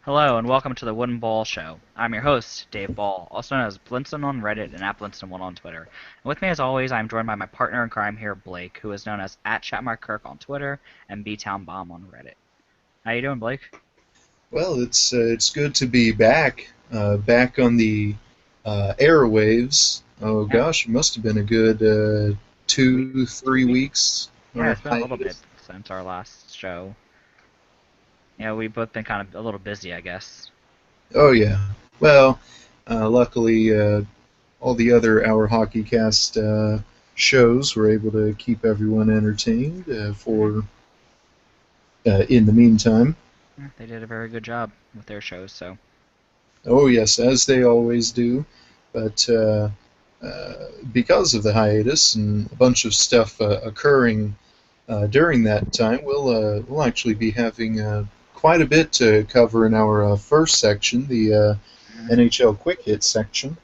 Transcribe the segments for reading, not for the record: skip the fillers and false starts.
Hello and welcome to the Wooden Ball Show. I'm your host, Dave Ball, also known as Blinson on Reddit and @Blinson1 on Twitter. And with me as always, I'm joined by my partner in crime here, Blake, who is known as @ChatmarkKirk on Twitter and BTownBomb on Reddit. How you doing, Blake? Well, it's good to be back, back on the airwaves. Oh Yeah, gosh, it must have been a good we, 2, 3 weeks on yeah, a it's been a little bit hiatus. since our last show. Yeah, we've both been kind of a little busy, I guess. Oh yeah. Well, luckily, all the other Our Hockey Cast shows were able to keep everyone entertained Hmm. for in the meantime. Yeah, they did a very good job with their shows, so. Oh yes, as they always do. But because of the hiatus and a bunch of stuff occurring during that time, we'll actually be having quite a bit to cover in our first section, the Mhm. NHL Quick Hit section.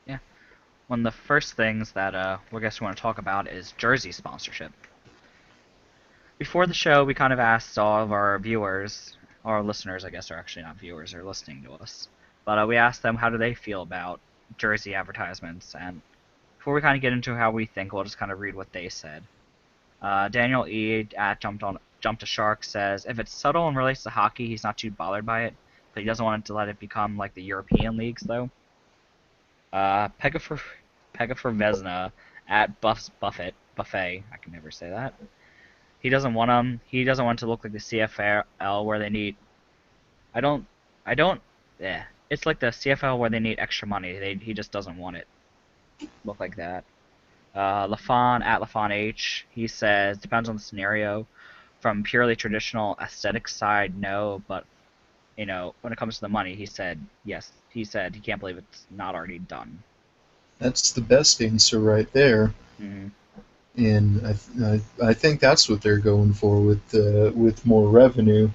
Yeah, one of the first things that we guess we want to talk about is jersey sponsorship. Before the show, we kind of asked all of our viewers, or listeners, I guess, are actually not viewers, they're listening to us. But we asked them how do they feel about jersey advertisements. And before we kind of get into how we think, we'll just kind of read what they said. Daniel E. at Jump to Shark says if it's subtle and relates to hockey, he's not too bothered by it, but he doesn't want to let it become like the European leagues, though. Pegafor Pegafor Vesna at Buffet. I can never say that. He doesn't want them. He doesn't want it to look like the CFL where they need. I don't. I don't. Yeah, it's like the CFL where they need extra money. He just doesn't want it look like that. Lafon at Lafon H. He says depends on the scenario. From purely traditional aesthetic side, no, but when it comes to the money, he said yes. He said he can't believe it's not already done. That's the best answer right there, Mm-hmm. and I think that's what they're going for with more revenue.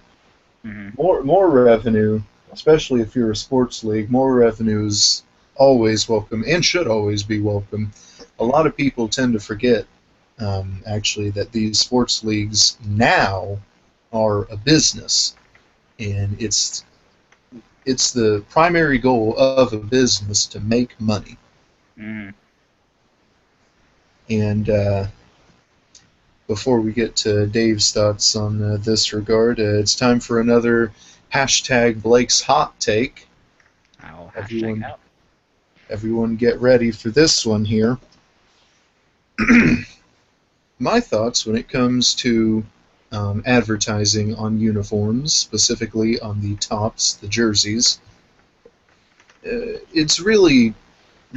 Mm-hmm. More revenue, especially if you're a sports league. More revenue is always welcome and should always be welcome. A lot of people tend to forget, actually, that these sports leagues now are a business, and it's the primary goal of a business to make money. Mm-hmm. And before we get to Dave's thoughts on this regard, it's time for another hashtag Blake's hot take. I'll hashtag Everyone, out. everyone, get ready for this one here. My thoughts when it comes to advertising on uniforms, specifically on the tops, the jerseys, it's really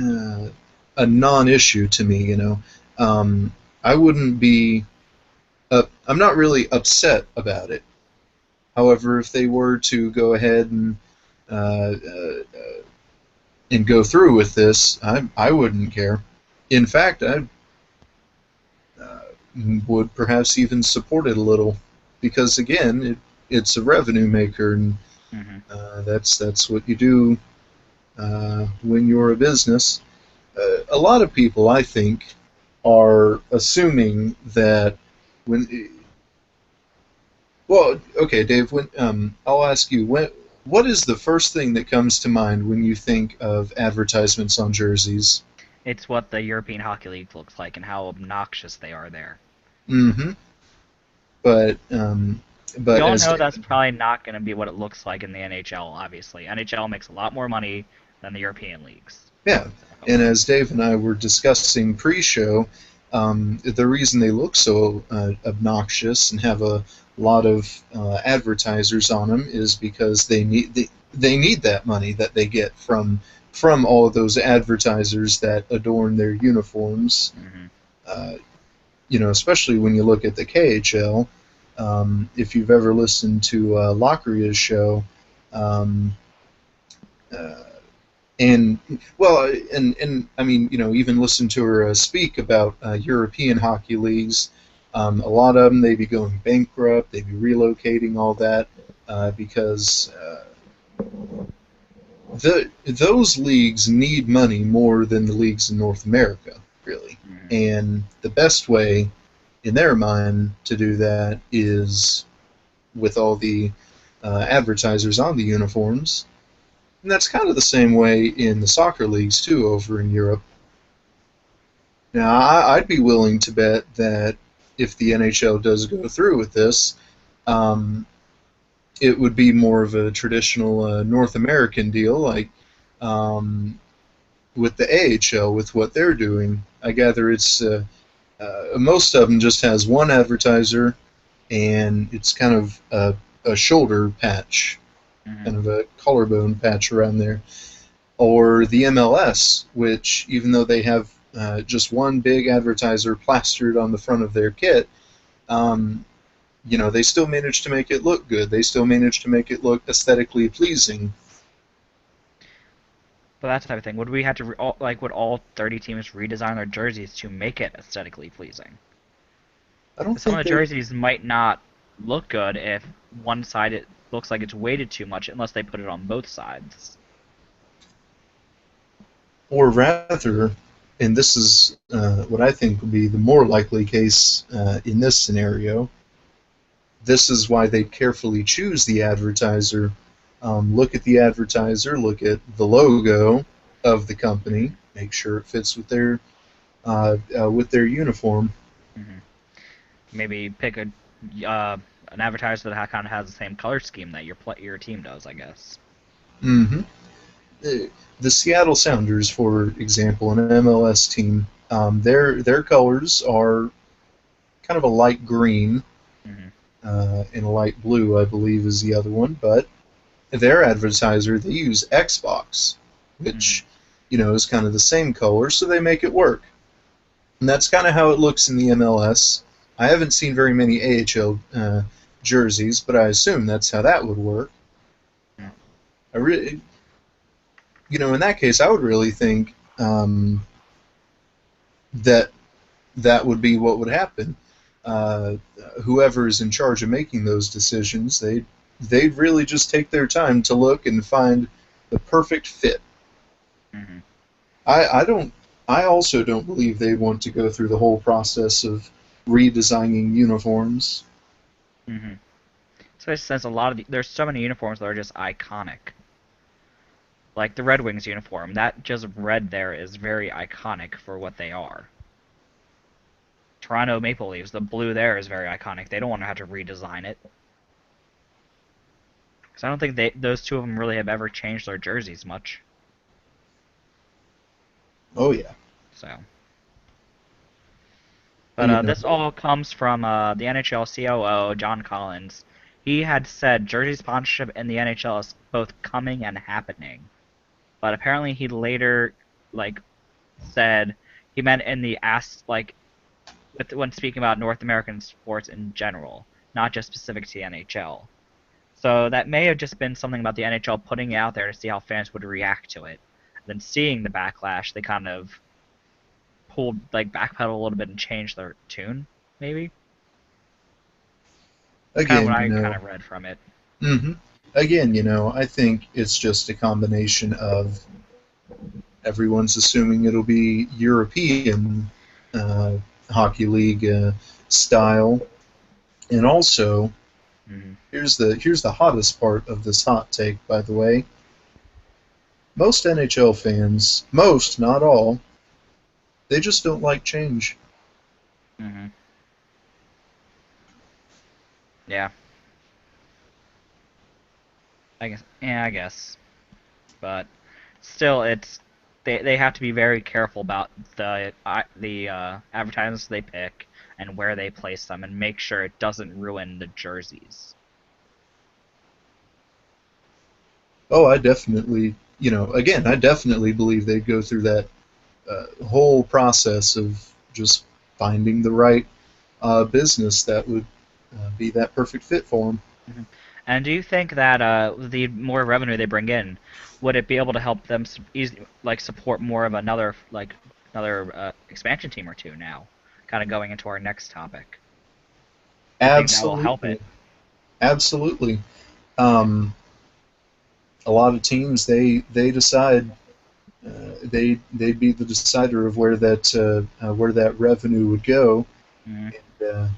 uh, a non-issue to me. Um, I wouldn't be. I'm not really upset about it. However, if they were to go ahead and go through with this, I wouldn't care. In fact, I uh, would perhaps even support it a little, because again, it's a revenue maker, and Mm-hmm. that's what you do when you're a business. A lot of people, I think, are assuming that when. Well, okay, Dave. When I'll ask you, what is the first thing that comes to mind when you think of advertisements on jerseys? It's what the European Hockey League looks like and how obnoxious they are there. Mm-hmm. But We but all as know that's Dave, probably not going to be what it looks like in the NHL, obviously. NHL makes a lot more money than the European leagues. yeah, So, and as Dave and I were discussing pre-show, the reason they look so obnoxious and have a lot of advertisers on them is because they need that money that they get from all of those advertisers that adorn their uniforms. mm-hmm. Uh, especially when you look at the KHL. If you've ever listened to Lockrya's show, um, uh, and well, and I mean, even listen to her speak about European hockey leagues. A lot of them, they'd be going bankrupt, they'd be relocating, all that, because those leagues need money more than the leagues in North America, really. Mm-hmm. And the best way, in their mind, to do that is with all the advertisers on the uniforms. And that's kind of the same way in the soccer leagues too over in Europe. Now, I'd be willing to bet that if the NHL does go through with this, um, it would be more of a traditional North American deal, like um, with the AHL, with what they're doing. I gather it's most of them just has one advertiser, and it's kind of a shoulder patch, Hmm. kind of a collarbone patch around there. Or the MLS, which even though they have just one big advertiser plastered on the front of their kit, um, they still manage to make it look good. They still manage to make it look aesthetically pleasing. But that's the type of thing. Would we have to would all 30 teams redesign their jerseys to make it aesthetically pleasing? I don't 'Cause some of think the they. jerseys might not look good if one side it looks like it's weighted too much unless they put it on both sides. Or rather, and this is what I think would be the more likely case in this scenario, this is why they carefully choose the advertiser. Look at the advertiser, look at the logo of the company, make sure it fits with their uniform. Hmm. Maybe pick an advertiser that kind of has the same color scheme that your team does, I guess. hmm The Seattle Sounders, for example, an MLS team, their colors are kind of a light green Hmm. and a light blue, I believe, is the other one. But their advertiser, they use Xbox, Hmm. which is kind of the same color, so they make it work. And that's kind of how it looks in the MLS. I haven't seen very many AHL jerseys, but I assume that's how that would work. I really, in that case, I would really think that that would be what would happen. Uh, Whoever is in charge of making those decisions, they'd really just take their time to look and find the perfect fit. Hmm. I don't. I also don't believe they want to go through the whole process of redesigning uniforms. Hmm. So since there's so many uniforms that are just iconic. Like the Red Wings uniform, that just red there is very iconic for what they are. Toronto Maple Leafs, the blue there is very iconic. They don't want to have to redesign it. Because I don't think those two of them really have ever changed their jerseys much. Oh yeah, So, but you know. this all comes from the NHL COO John Collins. He had said jersey sponsorship in the NHL is both coming and happening. But apparently he later like said he meant in the when speaking about North American sports in general, not just specific to the NHL. So that may have just been something about the NHL putting it out there to see how fans would react to it. And then seeing the backlash, they kind of backpedal a little bit and changed their tune, maybe. It's kind of what Again, I kind of read from it. hmm I think it's just a combination of everyone's assuming it'll be European uh, hockey league style, and also Hmm. here's the hottest part of this hot take, by the way. Most NHL fans, most, not all, they just don't like change. Hmm. Yeah, I guess. Yeah, I guess. But still, they have to be very careful about the advertisements they pick and where they place them, and make sure it doesn't ruin the jerseys. Oh, I definitely, again, I definitely believe they'd go through that whole process of just finding the right business that would be that perfect fit for them. Hmm. And do you think that the more revenue they bring in, would it be able to help them support more of another expansion team or two now? Kind of going into our next topic. Do you think that will help Absolutely, it? absolutely. Um, a lot of teams they decide they'd be the decider of where that revenue would go. Hmm. And,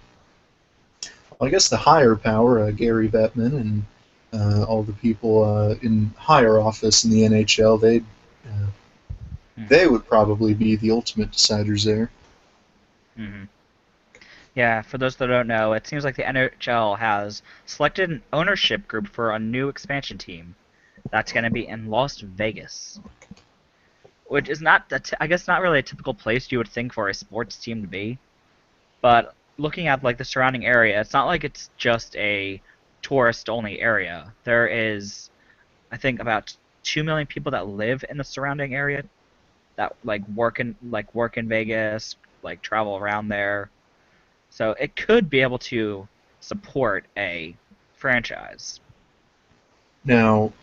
I guess the higher power, Gary Bettman and all the people in higher office in the NHL, Hmm. they would probably be the ultimate deciders there. Hmm. Yeah, for those that don't know, it seems like the NHL has selected an ownership group for a new expansion team that's going to be in Las Vegas, which is not, I guess, not really a typical place you would think for a sports team to be. But looking at like the surrounding area, it's not like it's just a tourist-only area. There is, I think, about 2 million people that live in the surrounding area that like work in Vegas, like travel around there. So it could be able to support a franchise. Now,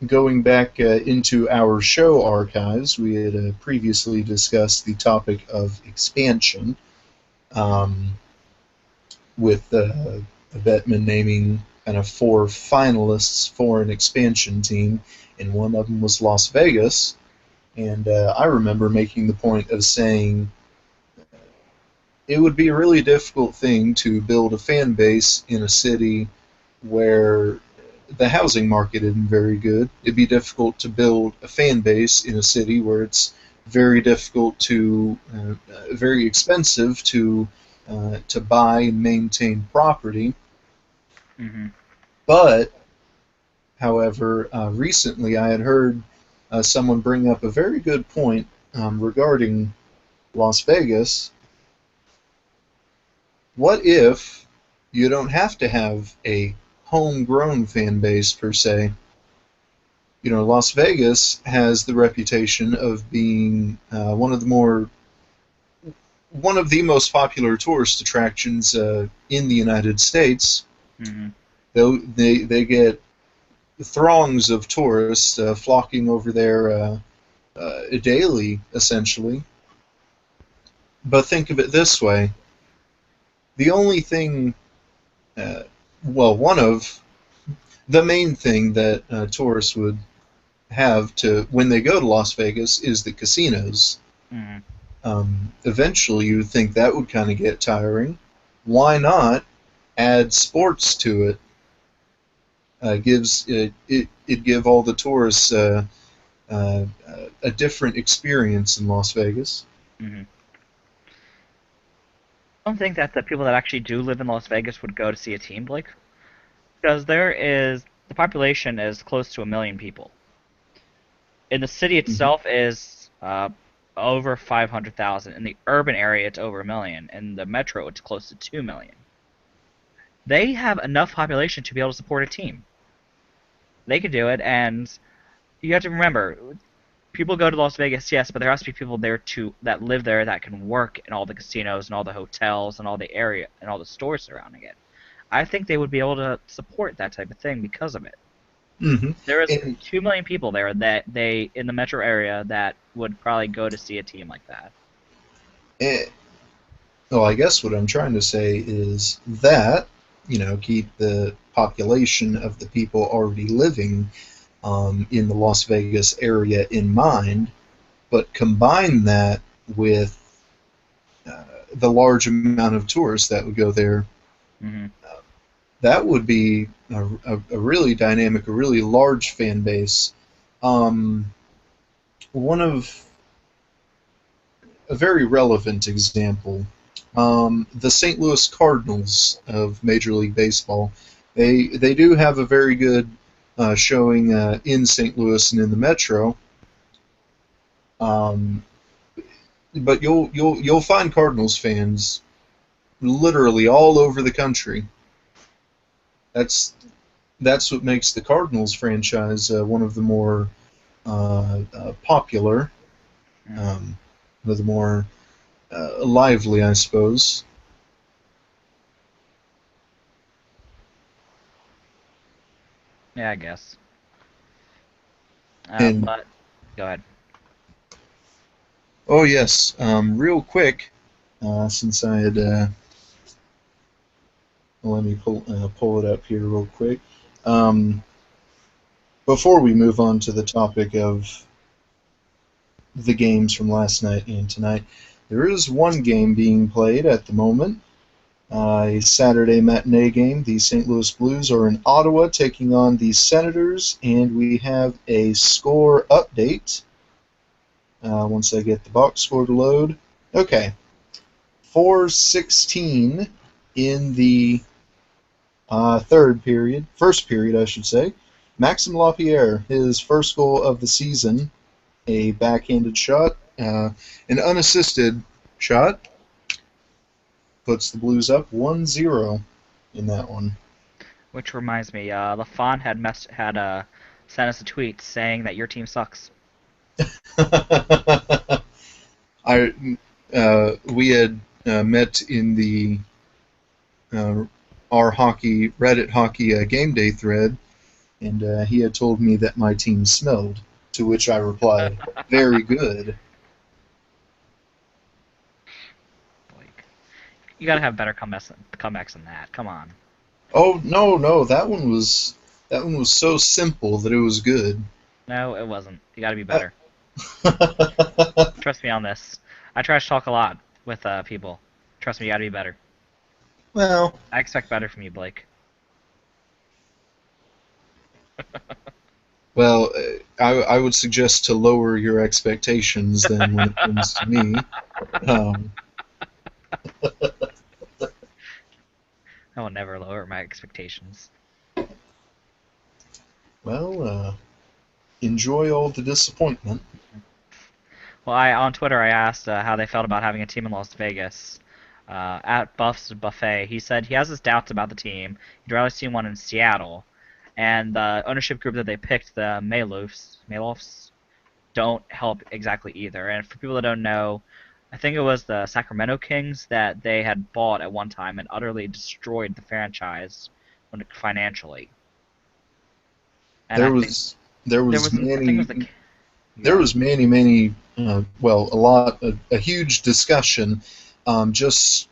going back into our show archives, we had previously discussed the topic of expansion, um, with Bettman naming kind of four finalists for an expansion team, and one of them was Las Vegas. And I remember making the point of saying it would be a really difficult thing to build a fan base in a city where the housing market isn't very good. It'd be difficult to build a fan base in a city where it's very difficult very expensive to buy and maintain property. Hmm. But, however, recently I had heard someone bring up a very good point regarding Las Vegas. What if you don't have to have a homegrown fan base per se? You know, Las Vegas has the reputation of being one of the most popular tourist attractions in the United States. Hmm. Though they get throngs of tourists flocking over there daily, essentially. But think of it this way: the only thing, uh, well, one of the main thing that tourists would have to when they go to Las Vegas is the casinos. Hmm. Eventually, you would think that would kind of get tiring. Why not add sports to it? Gives it give all the tourists a different experience in Las Vegas. Hmm. I don't think that the people that actually do live in Las Vegas would go to see a team, Blake, because the population is close to 1 million people. And the city Hmm. itself is over 500,000. In the urban area, it's over 1 million. In the metro, it's close to 2 million. They have enough population to be able to support a team. They could do it, and you have to remember, people go to Las Vegas, yes, but there has to be people there too that live there that can work in all the casinos and all the hotels and all the area and all the stores surrounding it. I think they would be able to support that type of thing because of it. Hmm. There is And 2 million people there that they in the metro area that would probably go to see a team like that. eh, well, I guess what I'm trying to say is that, keep the population of the people already living in the Las Vegas area in mind, but combine that with uh, the large amount of tourists that would go there. Hmm. That would be a really dynamic, a really large fan base. Um, one of a very relevant example, the St. Louis Cardinals of Major League Baseball. They do have a very good showing in St. Louis and in the Metro. Um, but you'll find Cardinals fans literally all over the country. That's that's what makes the Cardinals franchise one of the more popular, Hmm. um, one of the more lively, I suppose. Yeah, I guess. And But go ahead. oh yes, real quick, since I had let me pull it up here real quick. Um, Before we move on to the topic of the games from last night and tonight, there is one game being played at the moment. A Saturday matinee game. The St. Louis Blues are in Ottawa taking on the Senators, and we have a score update. Once I get the box score to load. Okay. 4:16 in the first period, I should say. Maxime Lapierre, his first goal of the season, a backhanded shot, an unassisted shot, puts the Blues up 1-0 in that one. Which reminds me, LaFon had sent us a tweet saying that your team sucks. We had met in the our hockey Reddit hockey game day thread, and he had told me that my team smelled. To which I replied, "Very good." Like, you gotta have better comebacks than that. Come on. Oh no, no, that one was so simple that it was good. No, it wasn't. You gotta be better. Trust me on this. I trash talk a lot with people. Trust me, you gotta be better. Well, I expect better from you, Blake. well, I would suggest to lower your expectations then when it comes to me. Um, I will never lower my expectations. well, enjoy all the disappointment. Well, on Twitter I asked how they felt about having a team in Las Vegas. At Buff's Buffet, he said he has his doubts about the team. He'd rather see one in Seattle. And the ownership group that they picked, the Malofs, don't help exactly either. And for people that don't know, I think it was the Sacramento Kings that they had bought at one time and utterly destroyed the franchise financially. And There was there was I think it was many the there yeah. was many well, a huge discussion just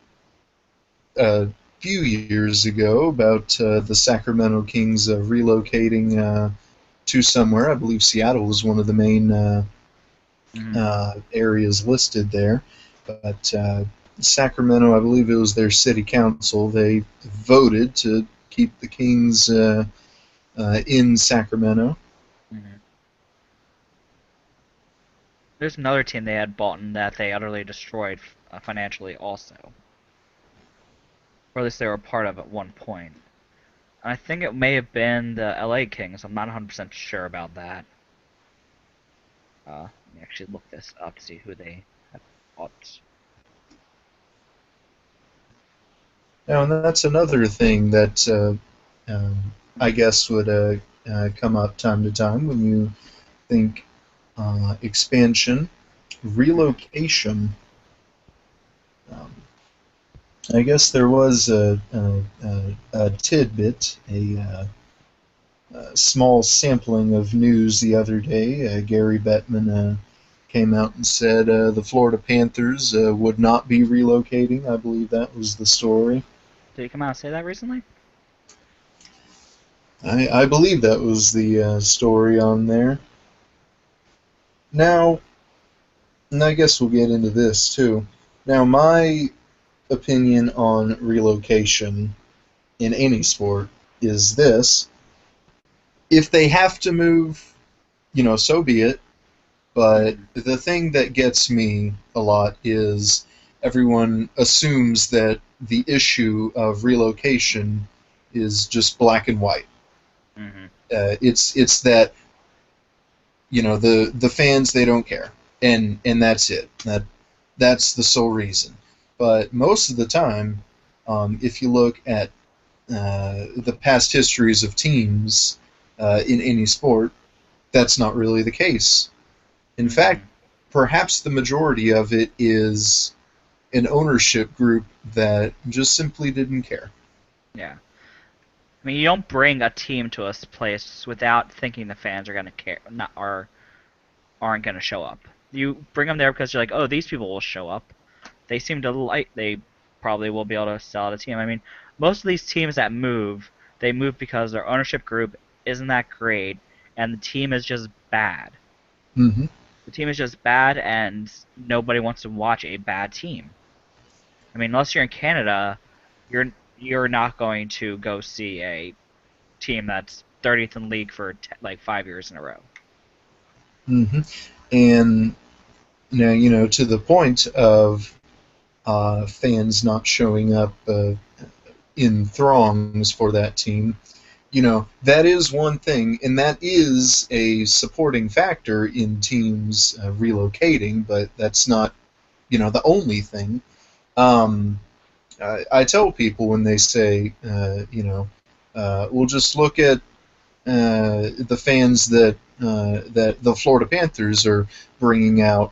a few years ago about the Sacramento Kings relocating to somewhere. I believe Seattle was one of the main Mhm. areas listed there. But Sacramento, I believe it was their city council, they voted to keep the Kings in Sacramento. Mhm. There's another team they had bought and that they utterly destroyed financially also, or at least they were part of at one point. I think it may have been the LA Kings. I'm not 100% sure about that. Let me actually look this up to see who they had bought. Now, and that's another thing that I guess would come up time to time when you think expansion, Mhm. relocation. Um, I guess there was a tidbit, a small sampling of news the other day. Gary Bettman came out and said the Florida Panthers would not be relocating. I believe that was the story. Did he come out and say that recently? I believe that was the story on there. Now, and I guess we'll get into this too. Now, my opinion on relocation in any sport is this: if they have to move, so be it. But Mhm. the thing that gets me a lot is everyone assumes that the issue of relocation is just black and white. Mhm. It's that the fans, they don't care, and that's it. That's the sole reason. But most of the time, if you look at the past histories of teams in any sport, that's not really the case. In fact, Mhm. perhaps the majority of it is an ownership group that just simply didn't care. Yeah. I mean, you don't bring a team to a place without thinking the fans are gonna care, not or aren't gonna show up. You bring them there because you're like, oh, these people will show up. They seem to like. They probably will be able to sell out a team. I mean, most of these teams that move, they move because their ownership group isn't that great, and the team is just bad. Mm-hmm. The team is just bad, and nobody wants to watch a bad team. I mean, unless you're in Canada, you're not going to go see a team that's 30th in league for like 5 years in a row. hmm And now, to the point of fans not showing up in throngs for that team, that is one thing, and that is a supporting factor in teams relocating, but that's not, the only thing. Um, I tell people when they say, we'll just look at the fans that the Florida Panthers are bringing out.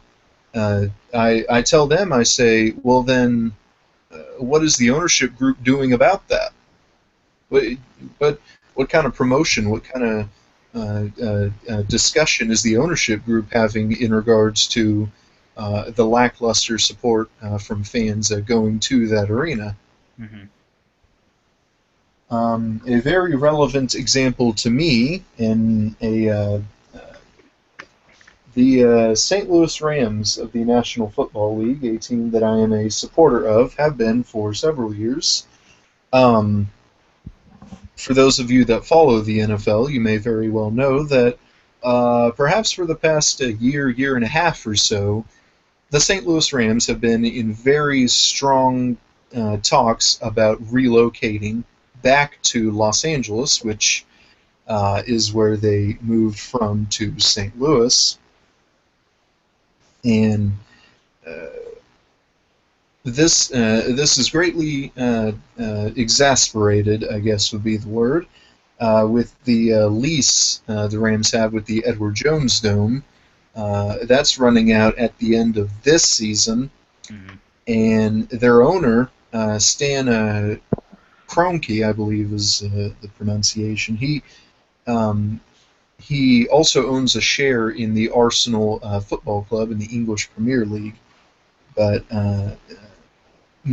I tell them, I say, well then, what is the ownership group doing about that? What what, what kind of promotion? What kind of discussion is the ownership group having in regards to the lackluster support from fans going to that arena? Hmm. A very relevant example to me in the St. Louis Rams of the National Football League, a team that I am a supporter of, have been for several years. Um, for those of you that follow the NFL, you may very well know that perhaps for the past year and a half or so, the St. Louis Rams have been in very strong talks about relocating back to Los Angeles, which is where they moved from to St. Louis. And uh, this is greatly exasperated, I guess would be the word, with the lease the Rams have with the Edward Jones Dome. That's running out at the end of this season, Hmm. and their owner, Stan Kroenke, I believe is the pronunciation. Um, he also owns a share in the Arsenal Football Club in the English Premier League. But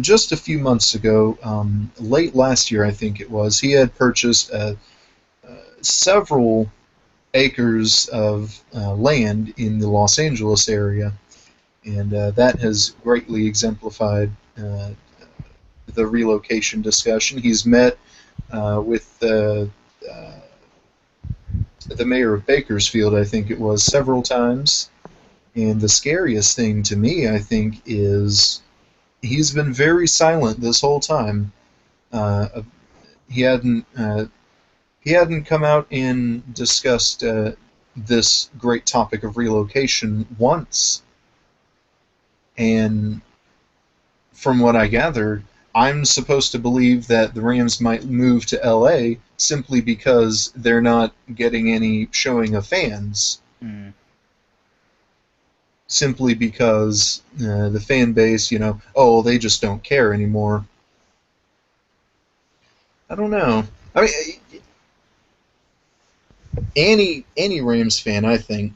just a few months ago, late last year, I think it was, he had purchased several acres of land in the Los Angeles area, and that has greatly exemplified the relocation discussion. He's met with the mayor of Bakersfield, I think it was, several times. And the scariest thing to me, I think, is he's been very silent this whole time. Uh, he hadn't he hadn't come out and discussed this great topic of relocation once. And from what I gathered, I'm supposed to believe that the Rams might move to LA simply because they're not getting any showing of fans. Mm. Simply because the fan base, oh, they just don't care anymore. I don't know. I mean, any Rams fan, I think,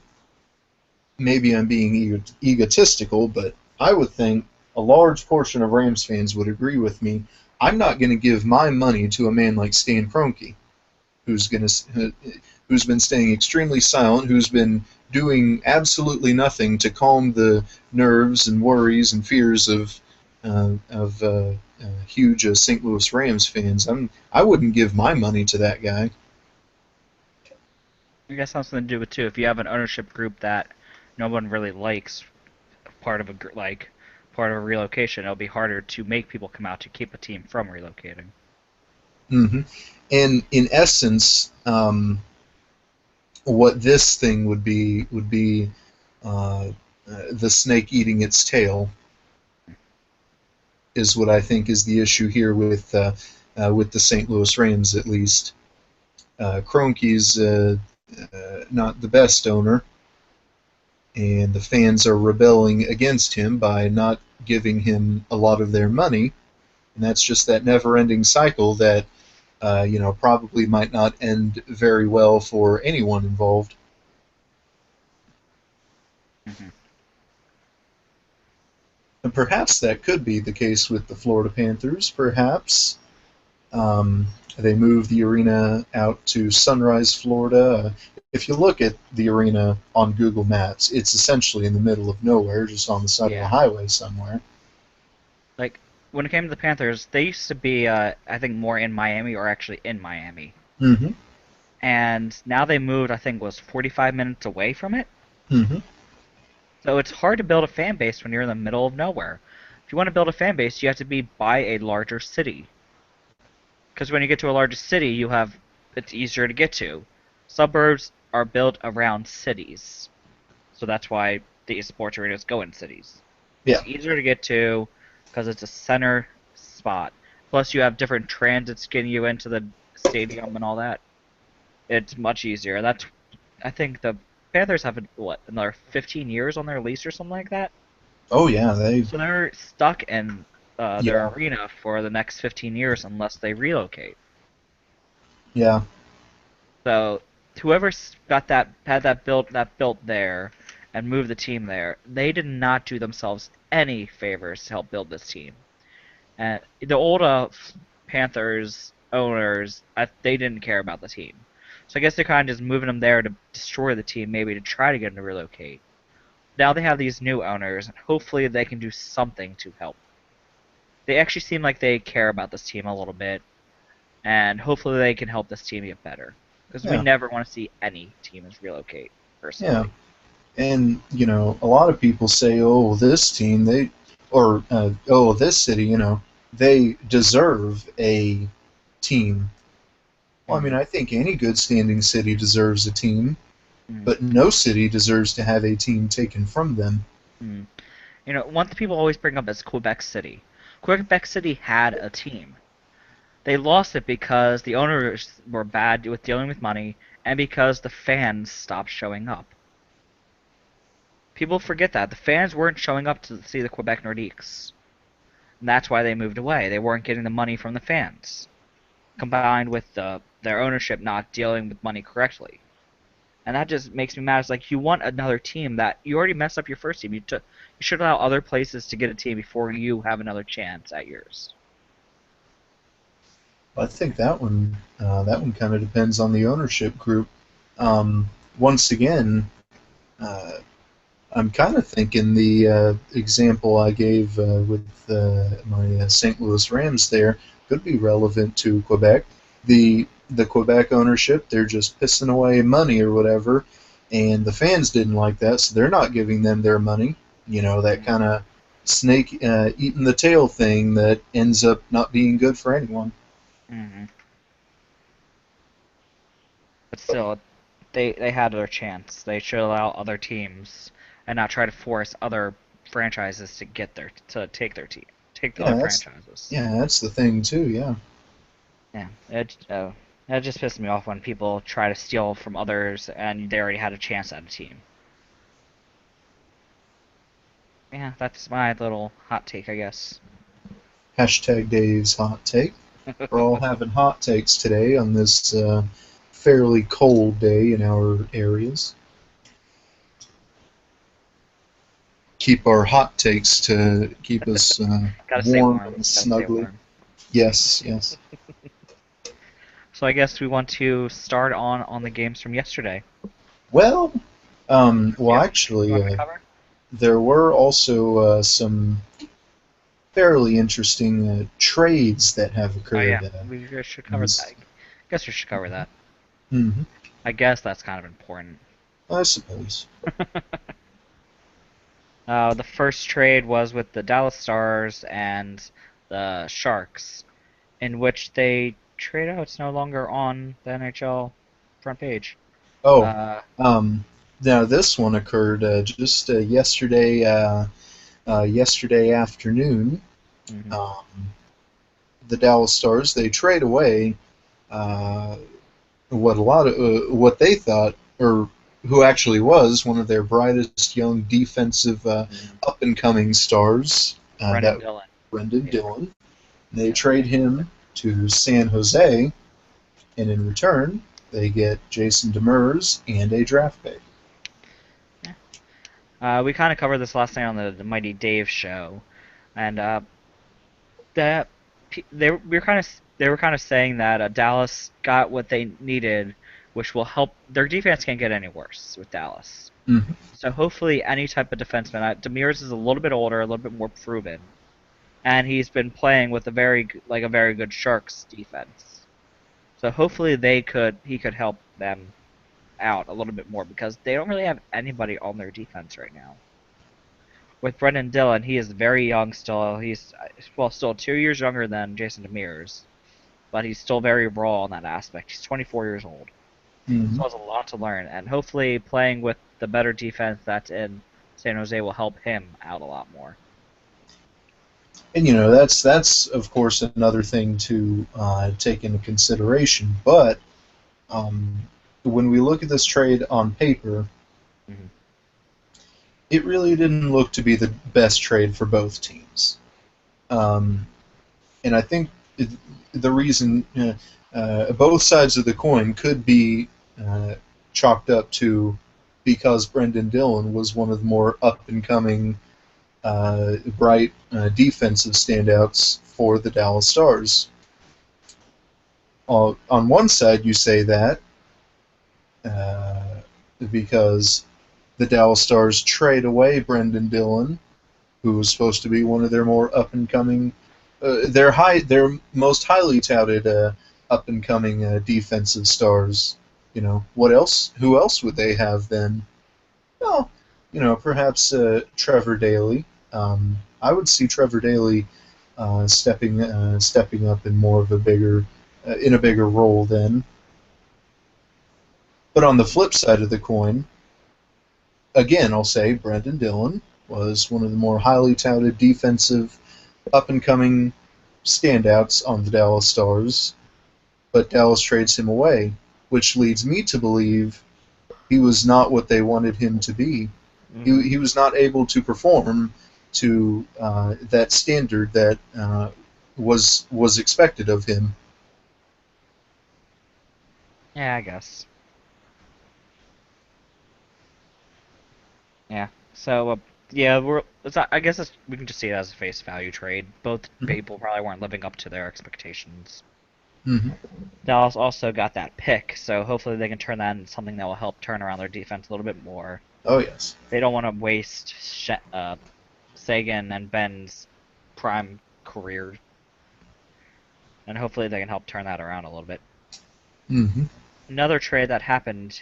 maybe I'm being egotistical, but I would think a large portion of Rams fans would agree with me. I'm not going to give my money to a man like Stan Kroenke, who's been staying extremely silent, who's been doing absolutely nothing to calm the nerves and worries and fears of huge St. Louis Rams fans. I wouldn't give my money to that guy. I guess something to do with too. If you have an ownership group that no one really likes, part of a part of a relocation, it'll be harder to make people come out to keep a team from relocating. hmm And in essence, what this thing would be uh, the snake eating its tail is what I think is the issue here with the St. Louis Rams, at least. Kroenke's not the best owner, and the fans are rebelling against him by not giving him a lot of their money, and that's just that never-ending cycle that probably might not end very well for anyone involved. Hmm. And perhaps that could be the case with the Florida Panthers. Perhaps they moved the arena out to Sunrise, Florida. If you look at the arena on Google Maps, it's essentially in the middle of nowhere, just on the side of a Yeah, highway somewhere. like when it came to the Panthers, they used to be, I think, more in Miami or actually in Miami. Mm-hmm. And now they moved, I think, was 45 minutes away from it. Mm-hmm. So it's hard to build a fan base when you're in the middle of nowhere. If you want to build a fan base, you have to be by a larger city. Because when you get to a larger city, it's easier to get to. Suburbs are built around cities, so that's why the sports arenas go in cities. Yeah. It's easier to get to because it's a center spot. Plus, you have different transits getting you into the stadium and all that. It's much easier. I think the Panthers have what, another 15 years on their lease or something like that. Oh yeah, they. So they're stuck in their Yeah. arena for the next 15 years unless they relocate. Yeah. So whoever's got that had that built there and moved the team there, they did not do themselves any favors to help build this team. And the old Panthers owners, they didn't care about the team. So I guess they're kind of just moving them there to destroy the team, maybe to try to get them to relocate. Now they have these new owners, and hopefully they can do something to help. They actually seem like they care about this team a little bit, and hopefully they can help this team get better. Because we Yeah. never want to see any teams relocate, Yeah. personally. And a lot of people say, "Oh, this team, oh, this city, they deserve a team." Well, I mean, Mm-hmm. I think any good standing city deserves a team, Mm-hmm. but no city deserves to have a team taken from them. Mm-hmm. One thing people always bring up is Quebec City. Quebec City had a team. They lost it because the owners were bad with dealing with money and because the fans stopped showing up. People forget that. The fans weren't showing up to see the Quebec Nordiques. And that's why they moved away. They weren't getting the money from the fans, combined with their ownership not dealing with money correctly. And that just makes me mad. It's like you want another team that you already messed up your first team. You should allow other places to get a team before you have another chance at yours. I think that one kind of depends on the ownership group. Once again, uh, I'm kind of thinking the example I gave with my St. Louis Rams there could be relevant to Quebec. The Quebec ownership, they're just pissing away money or whatever, and the fans didn't like that, so they're not giving them their money. That kind of snake eating the tail thing that ends up not being good for anyone. Mm-hmm. But still, they had their chance. They should allow other teams and not try to force other franchises to take their team, take the Yeah, other that's franchises. yeah, that's the thing too. Yeah, Yeah, that just pisses me off when people try to steal from others and they already had a chance at a team. Yeah, that's my little hot take, I guess. hashtag Dave's hot take. We're all having hot takes today on this fairly cold day in our areas. Keep our hot takes to keep us Gotta stay warm warm. and Gotta stay snuggly. warm. Yes, yes. So I guess we want to start on the games from yesterday. Well, You well, have anything you actually, want to cover? there were also some fairly interesting trades that have Oh yeah, occurred. we should In cover that. this. I guess we should cover that. Hmm. I guess that's kind of important. I suppose. The first trade was with the Dallas Stars and the Sharks, in which they trade out. It's no longer on the NHL front page. Oh, Uh, um, now this one occurred just yesterday afternoon. mhm. Um, the Dallas Stars, they trade away uh, what they thought, or who actually was one of their brightest young defensive Mhm. up and coming stars, Brendan that Dillon. Brendan Yeah, Dillon. They yeah. trade him to San Jose, and in return, they get Jason Demers and a draft pick. Yeah. We kind of covered this last night on the Mighty Dave show, and that they were kind of saying that Dallas got what they needed, which will help. Their defense can't get any worse with Dallas. Mm-hmm. So hopefully, any type of defenseman. Demers is a little bit older, a little bit more proven, and he's been playing with a very good Sharks defense. So hopefully he could help them out a little bit more because they don't really have anybody on their defense right now. With Brendan Dillon, he is very young still. He's still 2 years younger than Jason Demers, but he's still very raw in that aspect. He's 24 years old. Mhm. Still has a lot to learn, and hopefully playing with the better defense that's in San Jose will help him out a lot more. And that's of course another thing to take into consideration. But um, when we look at this trade on paper, Mhm. it really didn't look to be the best trade for both teams. Um, and I think the reason both sides of the coin could be uh, chalked up to because Brendan Dillon was one of the more up and coming, bright defensive standouts for the Dallas Stars. On one side, you say that uh, because the Dallas Stars trade away Brendan Dillon, who was supposed to be one of their more up and coming, their most highly touted up and coming defensive stars. What else? Who else would they have then? Well, perhaps Trevor Daley. I would see Trevor Daley stepping up in more of a bigger role then. But on the flip side of the coin, again, I'll say Brendan Dillon was one of the more highly touted defensive up and coming standouts on the Dallas Stars, but Dallas trades him away, which leads me to believe he was not what they wanted him to be. He was not able to perform to that standard that was expected of him. Yeah, I guess. Yeah. So, yeah, I guess we can just see it as a face value trade. Both Mhm. people probably weren't living up to their expectations. Mhm. Dallas also got that pick, so hopefully they can turn that into something that will help turn around their defense a little bit more. Oh yes. They don't want to waste Sagan and Ben's prime career, and hopefully they can help turn that around a little bit. Mhm. Another trade that happened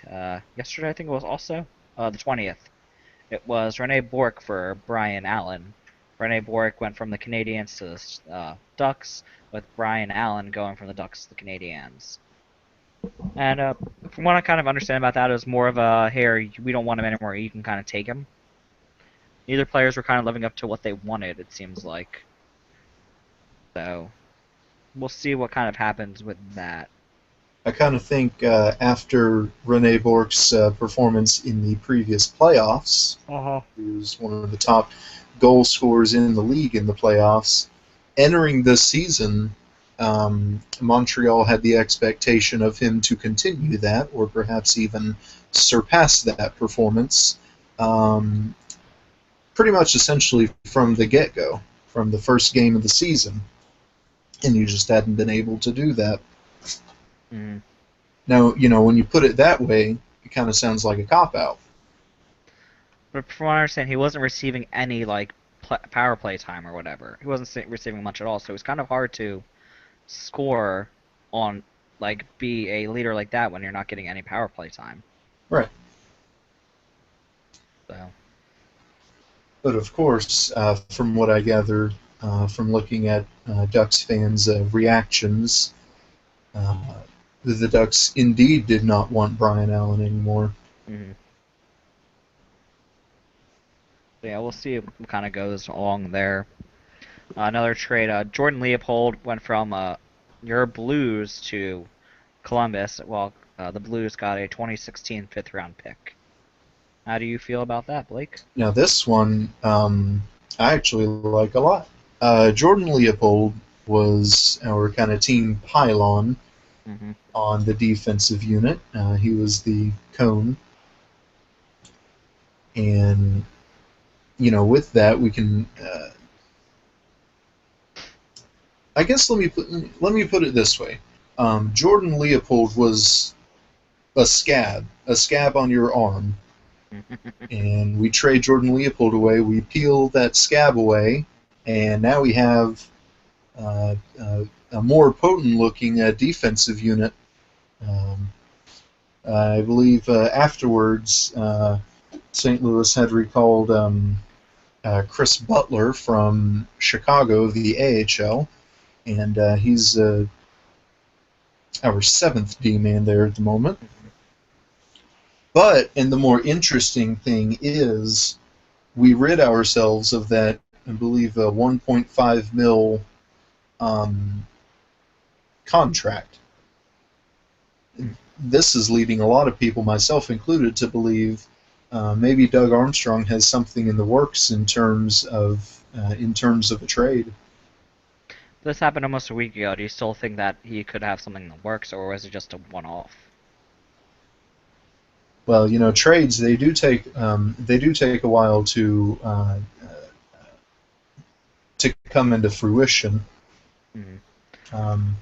yesterday, I think it was also the 20th. It was Rene Bourque for Brian Allen. Rene Bourque went from the Canadiens to the Ducks, with Brian Allen going from the Ducks to the Canadiens. And from what I kind of understand about that, it was more of a, hey, we don't want him anymore, you can kind of take him. Neither players were kind of living up to what they wanted, it seems like. So we'll see what kind of happens with that. I kind of think after Rene Bourque's performance in the previous playoffs, Uh-huh. he was one of the top goal scorers in the league in the playoffs. Entering this season, Montreal had the expectation of him to continue that, or perhaps even surpass that performance, um, pretty much essentially from the get-go, from the first game of the season, and you just hadn't been able to do that. Mm. Now, when you put it that way, it kind of sounds like a cop-out. But from what I understand, he wasn't receiving any power play time or whatever. He wasn't receiving much at all, so it was kind of hard to score on be a leader like that when you're not getting any power play time. Right. So But of course, from what I gather from looking at Ducks fans' reactions, uh, the Ducks indeed did not want Brian Allen anymore. hmm so yeah, we'll see what kind of goes along there. Another trade, Jordan Leopold went from your Blues to Columbus, while the Blues got a 2016 fifth round pick. How do you feel about that, Blake? Now, this one I actually like a lot. Jordan Leopold was our kind of team pylon hmm on the defensive unit. He was the cone, and with that we can. I guess let me put it this way. Jordan Leopold was a scab on your arm, and we trade Jordan Leopold away. We peel that scab away, and now we have a more potent-looking defensive unit. Um, I believe afterwards, St. Louis had recalled Chris Butler from Chicago, the AHL, and he's our seventh D-man there at the moment. But, and the more interesting thing is, we rid ourselves of that, I believe, 1.5 mil contract. This is leading a lot of people, myself included, to believe maybe Doug Armstrong has something in the works in terms of a trade. This happened almost a week ago. Do you still think that he could have something in the works, or was it just a one-off? Well, you know, trades they do take a while to come into fruition. Mm-hmm.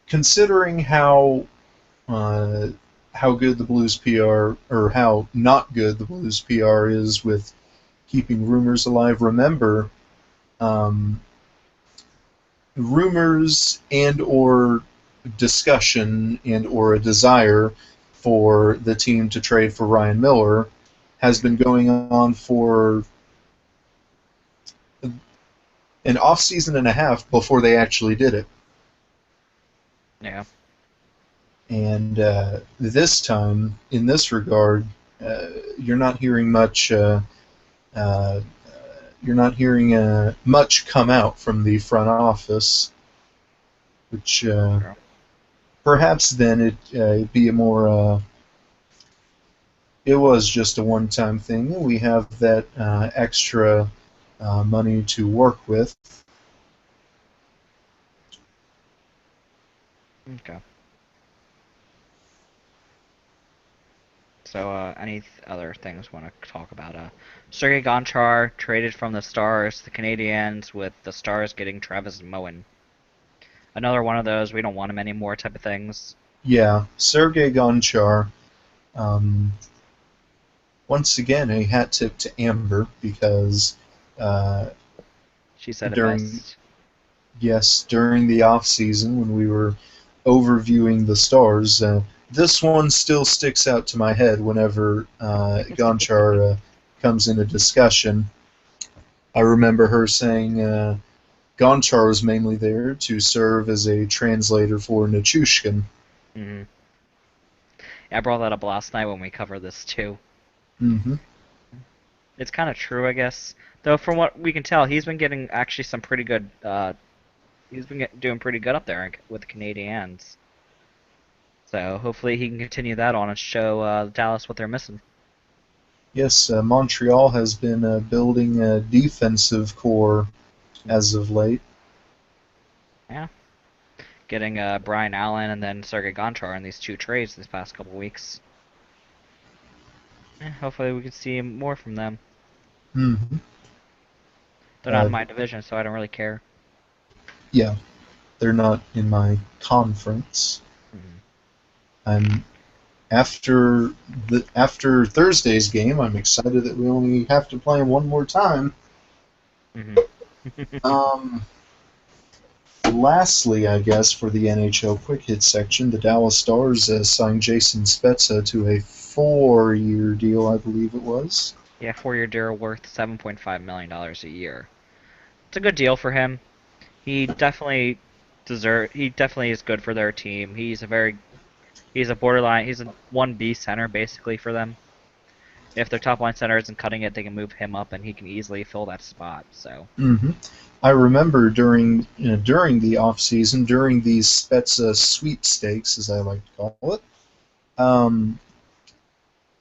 Considering how good the Blues PR, or how not good the Blues PR is with keeping rumors alive. Remember, rumors and or discussion and or a desire for the team to trade for Ryan Miller has been going on for an off-season and a half before they actually did it. Yeah. And this time, in this regard, you're not hearing much. You're not hearing much come out from the front office, which perhaps then it'd be a more. It was just a one-time thing. We have that extra money to work with. Okay. So, any other things we want to talk about? Sergei Gonchar traded from the Stars to the Canadiens, with the Stars getting Travis Moen. Another one of those we don't want him anymore type of things. Yeah, Sergei Gonchar. Once again, a hat tip to Amber because She said during it best. yes, during the off season when we were overviewing the Stars, this one still sticks out to my head whenever Gonchar comes into discussion. I remember her saying Gonchar was mainly there to serve as a translator for Nichushkin. Mm-hmm. Yeah, I brought that up last night when we covered this too. Mm-hmm. It's kind of true, I guess. Though from what we can tell, he's been getting actually some pretty good. He's been doing pretty good up there with the Canadiens. So hopefully he can continue that on and show Dallas what they're missing. Yes, Montreal has been building a defensive core as of late. Yeah. Getting Brian Allen and then Sergei Gonchar in these two trades this past couple weeks. Hopefully we can see more from them. Mm-hmm. They're not in my division, so I don't really care. Yeah, they're not in my conference. Mm-hmm. I'm after Thursday's game. I'm excited that we only have to play them one more time. Mm-hmm. Lastly, I guess for the NHL quick hit section, the Dallas Stars signed Jason Spezza to a 4-year deal, I believe it was. Yeah, 4-year deal worth $7.5 million a year. It's a good deal for him. He definitely is good for their team. He's a borderline, he's a 1B center basically for them. If their top line center isn't cutting it, they can move him up and he can easily fill that spot. So. Mm-hmm. I remember during the off season, during these Spezza sweepstakes, as I like to call it,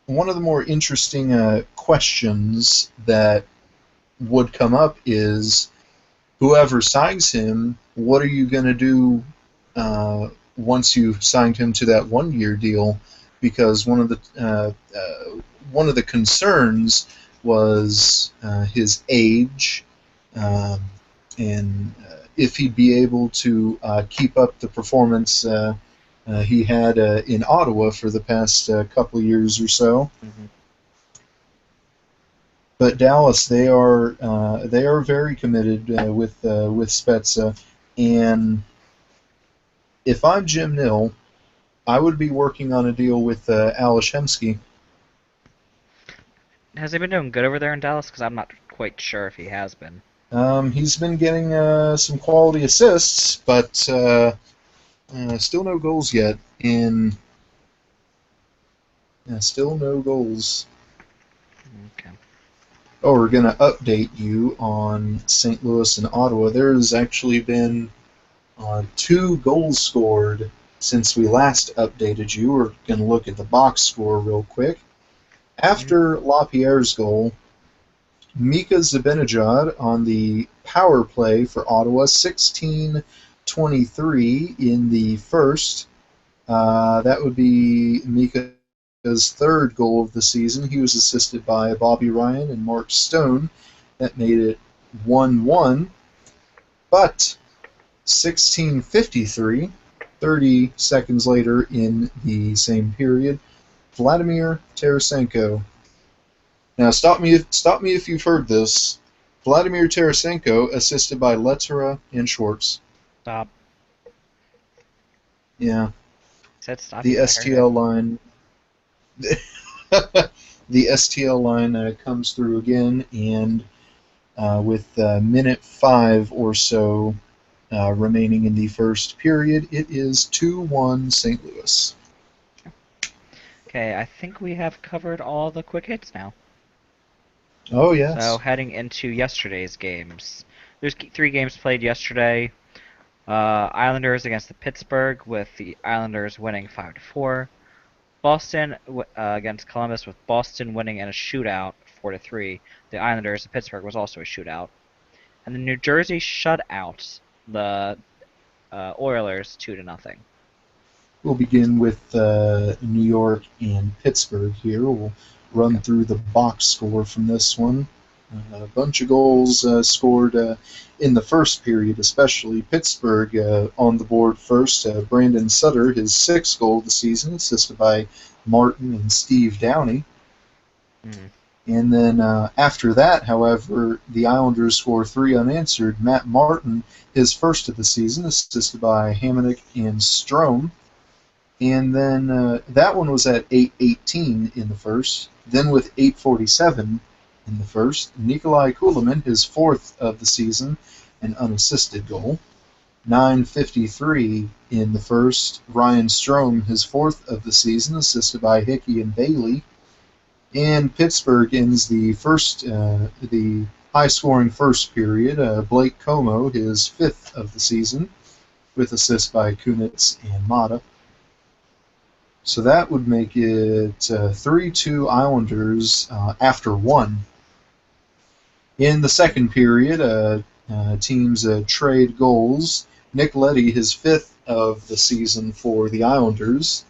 one of the more interesting questions that would come up is, whoever signs him, what are you going to do once you've signed him to that 1-year deal? Because one of the concerns was his age, and if he'd be able to keep up the performance he had in Ottawa for the past couple of years or so. Mm-hmm. but Dallas, they are very committed with Spezza, and if I'm Jim Nill, I would be working on a deal with Ales Hemsky. Has he been doing good over there in Dallas? Because I'm not quite sure if he has been. He's been getting some quality assists, but still no goals yet. And still no goals. Okay. Oh, we're going to update you on St. Louis and Ottawa. There's actually been 2 goals scored since we last updated you. We're going to look at the box score real quick. Mhm. After Lapierre's goal, Mika Zibanejad on the power play for Ottawa, 16:23 in the first. That would be Mika's third goal of the season. He was assisted by Bobby Ryan and Mark Stone. That made it 1-1. But 16:53, 30 seconds later in the same period, Vladimir Tarasenko. Now stop me if you've heard this. Vladimir Tarasenko assisted by Lettera and Schwartz. Stop. Yeah, Said stop the you. I heard it. STL line. The STL line comes through again, and with minute 5 or so remaining in the first period, it is 2-1 St. Louis. Okay, I think we have covered all the quick hits now. Oh So yes. heading into yesterday's games. There's 3 games played yesterday. Islanders against the Pittsburgh, with the Islanders winning 5-4. Boston against Columbus, with Boston winning in a shootout 4-3. The Islanders, the Pittsburgh was also a shootout. And the New Jersey shut out the Oilers 2-0. We'll begin with New York and Pittsburgh here. We'll run Okay. through the box score from this one. A bunch of goals scored in the first period, especially Pittsburgh on the board first. Brandon Sutter, his 6th goal of the season, assisted by Martin and Steve Downey. Mm. And then after that, however, the Islanders score 3 unanswered. Matt Martin, his first of the season, assisted by Hamonic and Strome. And then that one was at 8:18 in the first. Then with 8:47 in the first, Nikolai Kulemin, his 4th of the season, an unassisted goal. 9:53 in the first, Ryan Strome, his 4th of the season, assisted by Hickey and Bailey. And Pittsburgh ends the high-scoring first period. Blake Como, his 5th of the season, with assists by Kunitz and Mata. So that would make it 3-2 Islanders after 1. In the second period, teams trade goals. Nick Leddy, his 5th of the season for the Islanders.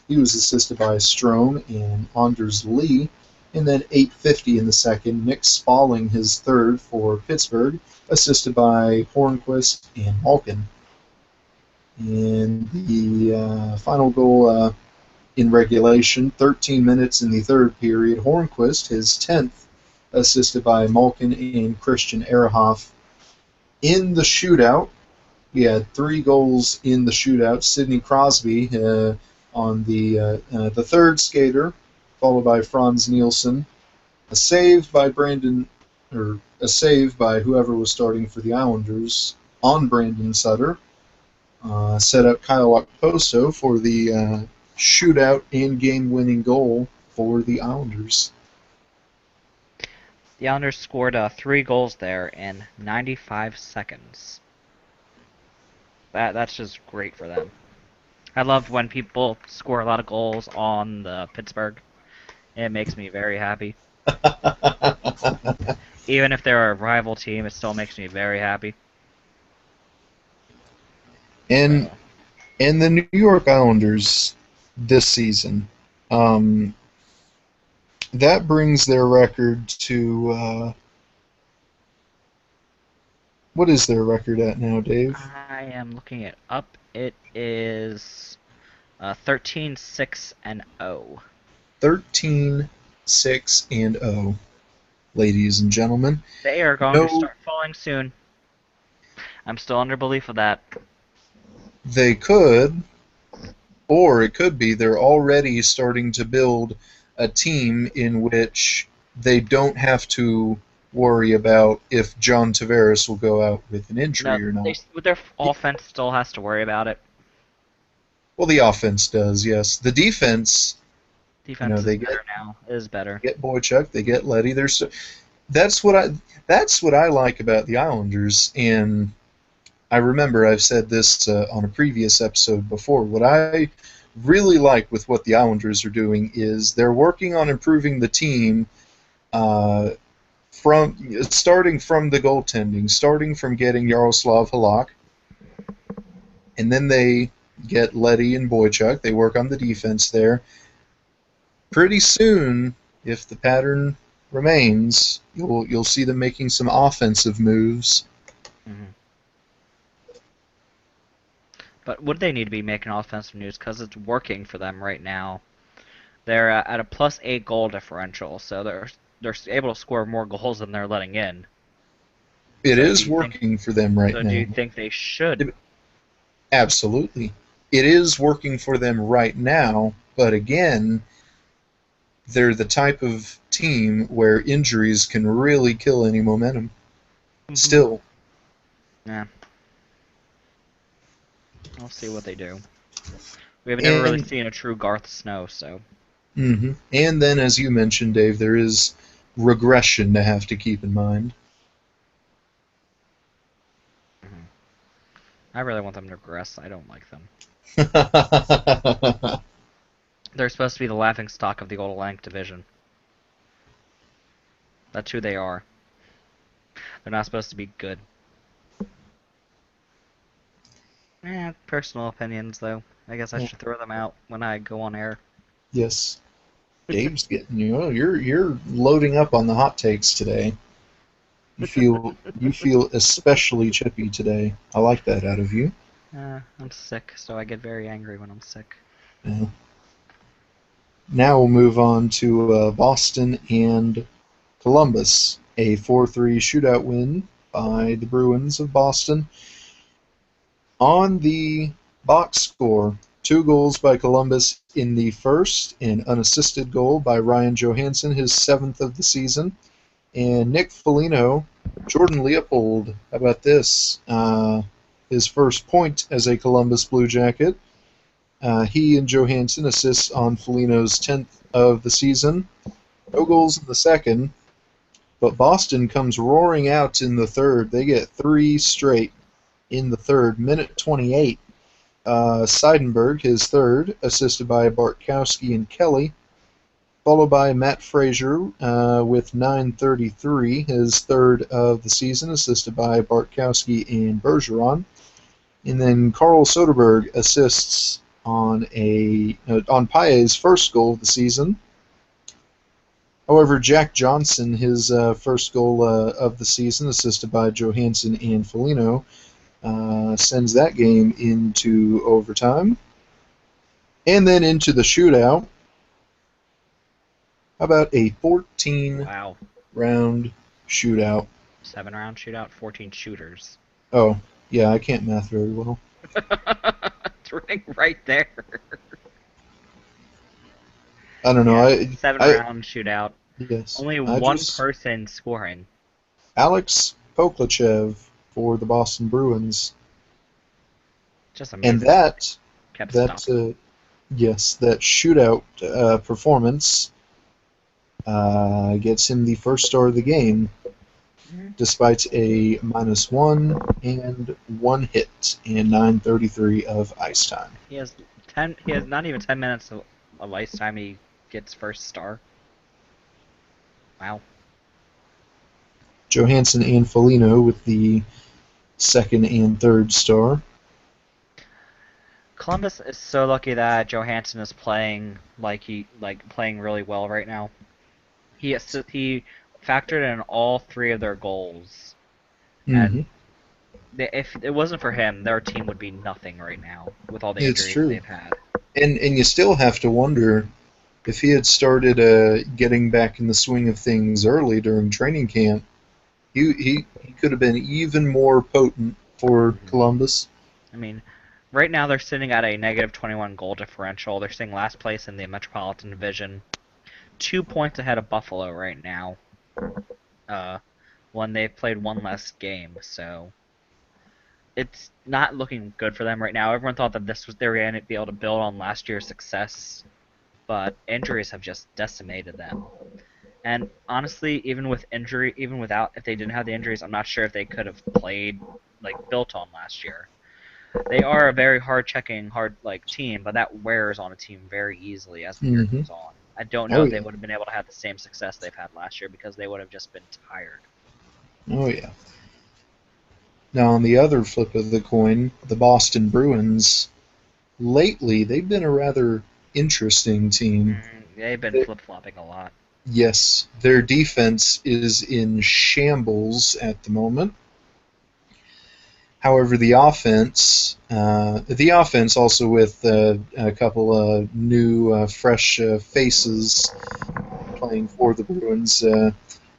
He was assisted by Strome and Anders Lee. And then 8:50 in the second, Nick Spalling, his 3rd for Pittsburgh, assisted by Hornquist and Malkin. And the final goal in regulation, 13 minutes in the third period, Hornquist, his 10th, assisted by Malkin and Christian Ehrhoff. In the shootout, we had 3 goals in the shootout. Sidney Crosby on the third skater, followed by Franz Nielsen. A save by whoever was starting for the Islanders on Brandon Sutter. Set up Kyle Okposo for the shootout and game-winning goal for the Islanders. The Islanders scored 3 goals there in 95 seconds. That's just great for them. I love when people score a lot of goals on the Pittsburgh. It makes me very happy. Even if they're a rival team, it still makes me very happy. and So, and the New York Islanders this season, um, that brings their record to what is their record at now, Dave? I am looking it up. It is 13-6-0. 13-6-0. ladies and gentlemen. They are going to No, start falling soon. I'm still under belief of that. they could, or it could be they're already starting to build a team in which they don't have to worry about if John Tavares will go out with an No, injury or not. their offense still has to worry about it. Well, the offense does, yes. The defense, Defense is they better now. It is better. get Boychuk, they get Letty. That's what I like about the Islanders, and I remember I've said this on a previous episode before. What I really like with what the Islanders are doing is they're working on improving the team uh, from starting from the goaltending, starting from getting Yaroslav Halak, and then they get Letty and Boychuk. They work on the defense there. Pretty soon, if the pattern remains, you'll see them making some offensive moves. Mm-hmm. But would they need to be making offensive moves? Because it's working for them right now. They're at a +8 goal differential, so they're able to score more goals than they're letting in. It So is working for them right do now. you think they should? Absolutely. It is working for them right now, but again, they're the type of team where injuries can really kill any momentum. Still. Yeah. We'll see what they do. We have never really seen a true Garth Snow, so. Mm-hmm. And then, as you mentioned, Dave, there is regression to have to keep in mind. Mm-hmm. I really want them to regress. I don't like them. They're supposed to be the laughing stock of the old Lank division. That's who they are. They're not supposed to be good. Personal opinions, though. I guess I should throw them out when I go on air. Yes. Dave's getting you're loading up on the hot takes today. You feel especially chippy today. I like that out of you. I'm sick, so I get very angry when I'm sick. Yeah. Now we'll move on to Boston and Columbus. A 4-3 shootout win by the Bruins of Boston. On the box score, 2 goals by Columbus in the first, an unassisted goal by Ryan Johansson, his 7th of the season. And Nick Foligno, Jordan Leopold, how about this? His first point as a Columbus Blue Jacket. He and Johansson assists on Foligno's 10th of the season. No goals in the second, but Boston comes roaring out in the third. They get 3 straight in the third, minute 28. Seidenberg, his third, assisted by Bartkowski and Kelly, followed by Matt Frazier with 9:33, his third of the season, assisted by Bartkowski and Bergeron. And then Carl Soderberg assists on Paille's first goal of the season. However, Jack Johnson, his first goal of the season, assisted by Johansson and Foligno, sends that game into overtime. And then into the shootout. How about a 14-round shootout? 7-round shootout, 14 shooters. Oh, yeah, I can't math very well. It's written right there. I don't know. 7-round shootout. Yes. Only one person scoring. Alex Poklachev for the Boston Bruins. Just amazing. And that shootout performance gets him the first star of the game, despite a -1 and 1 hit and 9:33 of ice time. He has not even 10 minutes of ice time. He gets first star. Wow. Johansson and Foligno with the second and third star. Columbus is so lucky that Johansson is playing playing really well right now. He factored in all 3 of their goals, and if it wasn't for him, their team would be nothing right now with all the injuries they've had. And you still have to wonder, if he had started getting back in the swing of things early during training camp, he could have been even more potent for Mhm. Columbus. I mean, right now they're sitting at a negative 21 goal differential. They're sitting last place in the Metropolitan Division, 2 points ahead of Buffalo right now. Uh, when they've played one less game, so it's not looking good for them right now. Everyone thought that this was they were going to be able to build on last year's success, but injuries have just decimated them. And honestly, even without, if they didn't have the injuries, I'm not sure if they could have played like built on last year. They are a very hard like team, but that wears on a team very easily as the year Hmm. goes on. I don't know Oh if they yeah, would have been able to have the same success they've had last year because they would have just been tired. oh yeah. Now on the other flip of the coin, the Boston Bruins. Lately, they've been a rather interesting team. They've been flip flopping a lot. Yes, their defense is in shambles at the moment. However, the offense also with a couple of new, fresh faces playing for the Bruins.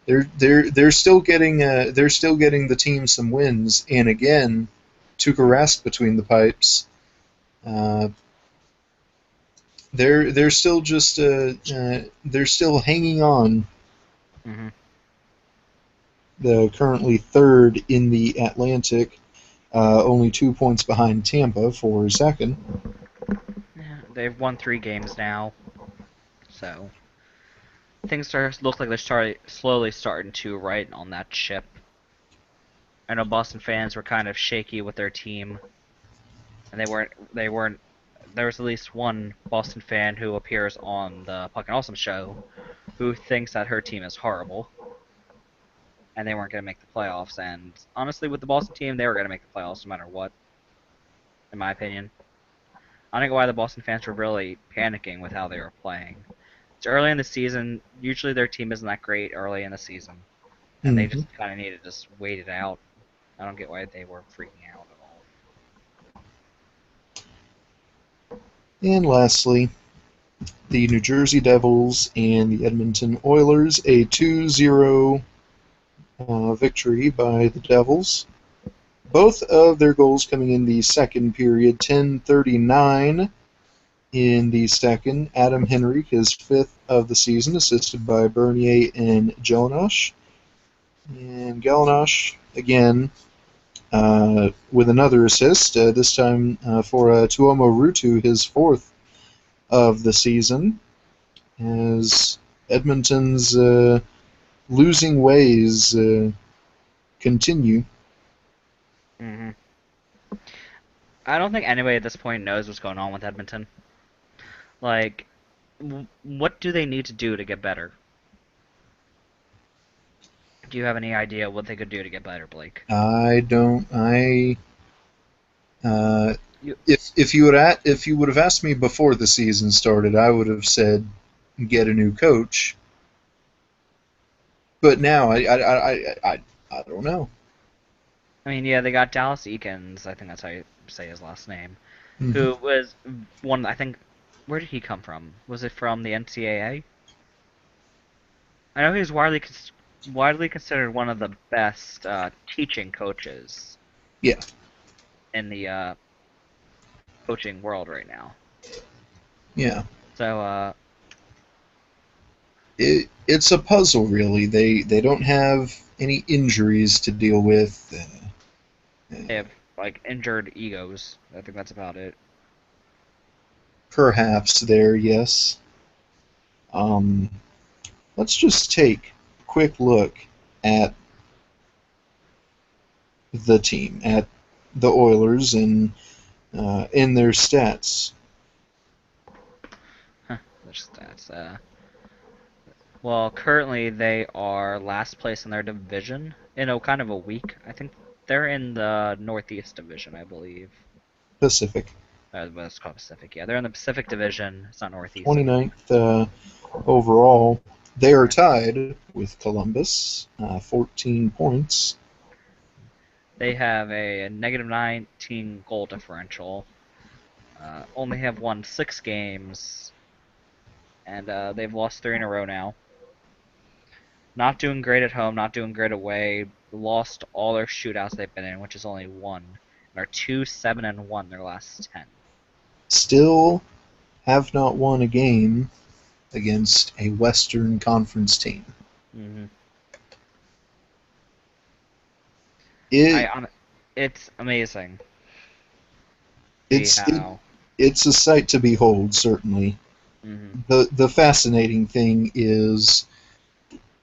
They're still getting the team some wins, and again, Tuukka Rask between the pipes. Uh, they're still just they're still hanging on. Hmm. The currently third in the Atlantic, only 2 points behind Tampa for second. Yeah, they've won 3 games now, so things look like they're slowly starting to right on that ship. I know Boston fans were kind of shaky with their team, and they weren't. There was at least one Boston fan who appears on the Puck and Awesome show who thinks that her team is horrible, and they weren't going to make the playoffs. And honestly, with the Boston team, they were going to make the playoffs no matter what, in my opinion. I don't know why the Boston fans were really panicking with how they were playing. It's early in the season. Usually their team isn't that great early in the season, and they Hmm. just kind of need to just wait it out. I don't get why they were freaking out at all. And lastly, the New Jersey Devils and the Edmonton Oilers, a 2-0 victory by the Devils. Both of their goals coming in the second period, 10:39 in the second. Adam Henrique, his fifth of the season, assisted by Bernier and Jelenash. And Galenash, again, with another assist, this time for Tuomo Ruutu, his fourth of the season, as Edmonton's losing ways continue. Hmm. I don't think anybody at this point knows what's going on with Edmonton. Like, what do they need to do to get better? Do you have any idea what they could do to get better, Blake? I don't. Uh, You, if you would have asked me before the season started, I would have said get a new coach. But now I don't know. I mean, yeah, they got Dallas Eakins. I think that's how you say his last name. Hmm. Who was one? I think. Where did he come from? Was it from the NCAA? I know he was widely considered one of the best teaching coaches Yeah, in the coaching world right now. yeah. So It's a puzzle, really. They don't have any injuries to deal with. they have like injured egos. I think that's about it. Perhaps there, yes. Um, let's just take a quick look at the team, at the Oilers, and in their stats. Huh, their stats. Well, currently they are last place in their division in a kind of a week. I think they're in the Northeast Division, I believe. Pacific. But it's called Pacific. Yeah, they're in the Pacific Division. It's not Northeast. 29th overall. They are Yeah. tied with Columbus, 14 points. They have a negative 19 goal differential. Only have won 6 games, and they've lost 3 in a row now. Not doing great at home, not doing great away. Lost all their shootouts they've been in, which is only 1. And are 2-7-1 their last 10. Still have not won a game against a Western Conference team. Mm-hmm. It It's amazing. See how. it's a sight to behold, certainly. Mm-hmm. The fascinating thing is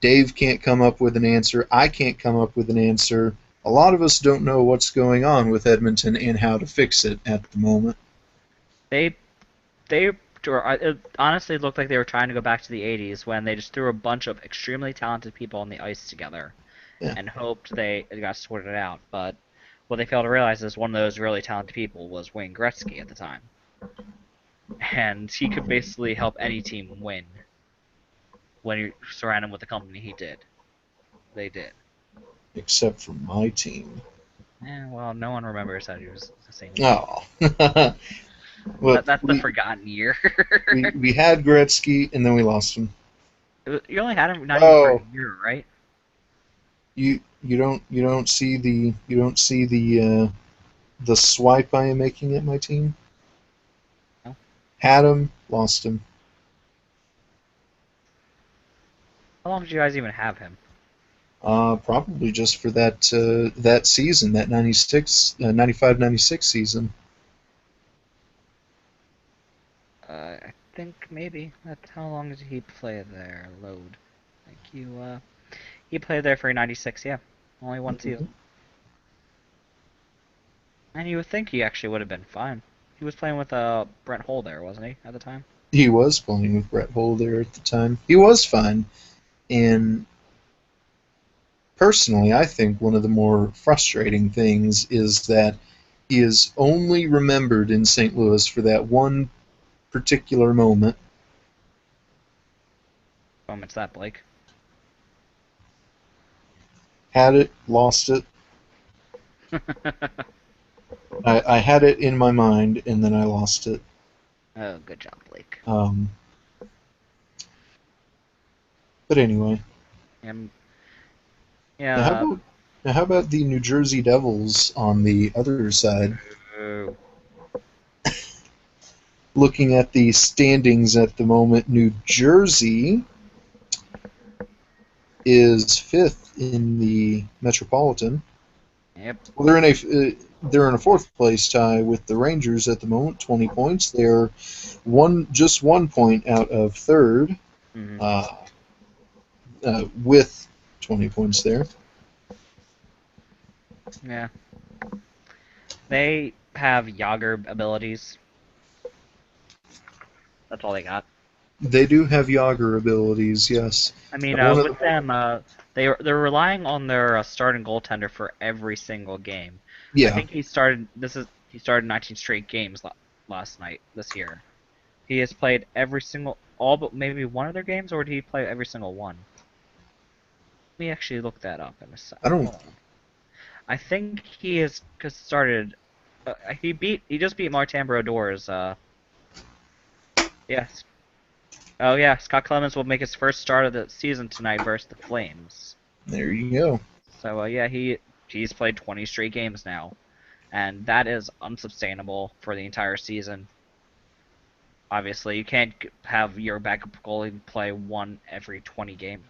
Dave can't come up with an answer. I can't come up with an answer. A lot of us don't know what's going on with Edmonton and how to fix it at the moment. They it honestly looked like they were trying to go back to the 80s when they just threw a bunch of extremely talented people on the ice together Yeah. and hoped it got sorted out. But what they failed to realize is one of those really talented people was Wayne Gretzky at the time. And he could basically help any team win when you surround him with the company he did. They did. Except for my team. Well, no one remembers that he was the same team. Oh. Well, That's the forgotten year. we had Gretzky and then we lost him. You only had him not even for a year, right? You don't see the swipe I am making at my team. No. Had him, lost him. How long did you guys even have him? Probably just for that season, that 95-96 season. I think maybe. How long did he play there? Load. He played there for 96, yeah. Only one season. And you would think he actually would have been fine. He was playing with Brent Hull there, wasn't he, at the time? He was playing with Brett Hull there at the time. He was fine. And personally, I think one of the more frustrating things is that he is only remembered in St. Louis for that one particular moment. Moment's that, Blake. Had it, lost it. I had it in my mind, and then I lost it. Oh, good job, Blake. But anyway. Yeah. Now how about the New Jersey Devils on the other side? Oh. Looking at the standings at the moment, New Jersey is fifth in the Metropolitan. Yep. Well, they're in a fourth place tie with the Rangers at the moment, 20 points. They're just 1 point out of third, with 20 points there. Yeah. They have Yager abilities. That's all they got. They do have Yager abilities, yes. I mean, with them, they're relying on their starting goaltender for every single game. Yeah. I think he started 19 straight games this year. He has played all but maybe one of their games, or did he play every single one? Let me actually look that up in a second. I think he has started. He just beat Martin Brodeurs. Yes. Oh yeah, Scott Clemens will make his first start of the season tonight versus the Flames. There you go. So yeah, he's played 20 straight games now, and that is unsustainable for the entire season. Obviously, you can't have your backup goalie play once every 20 games.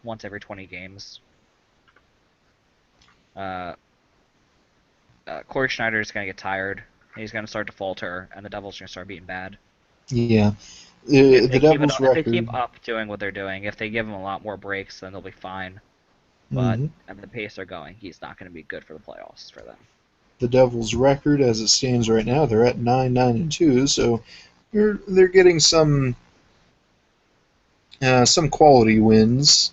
Corey Schneider is gonna get tired. He's gonna start to falter, and the Devils are gonna start being bad. Yeah. The Devils' record. If they keep up doing what they're doing, if they give him a lot more breaks, then they'll be fine. But at the pace they're going, he's not going to be good for the playoffs for them. The Devils' record, as it stands right now, they're at 9-9-2, so they're getting some quality wins.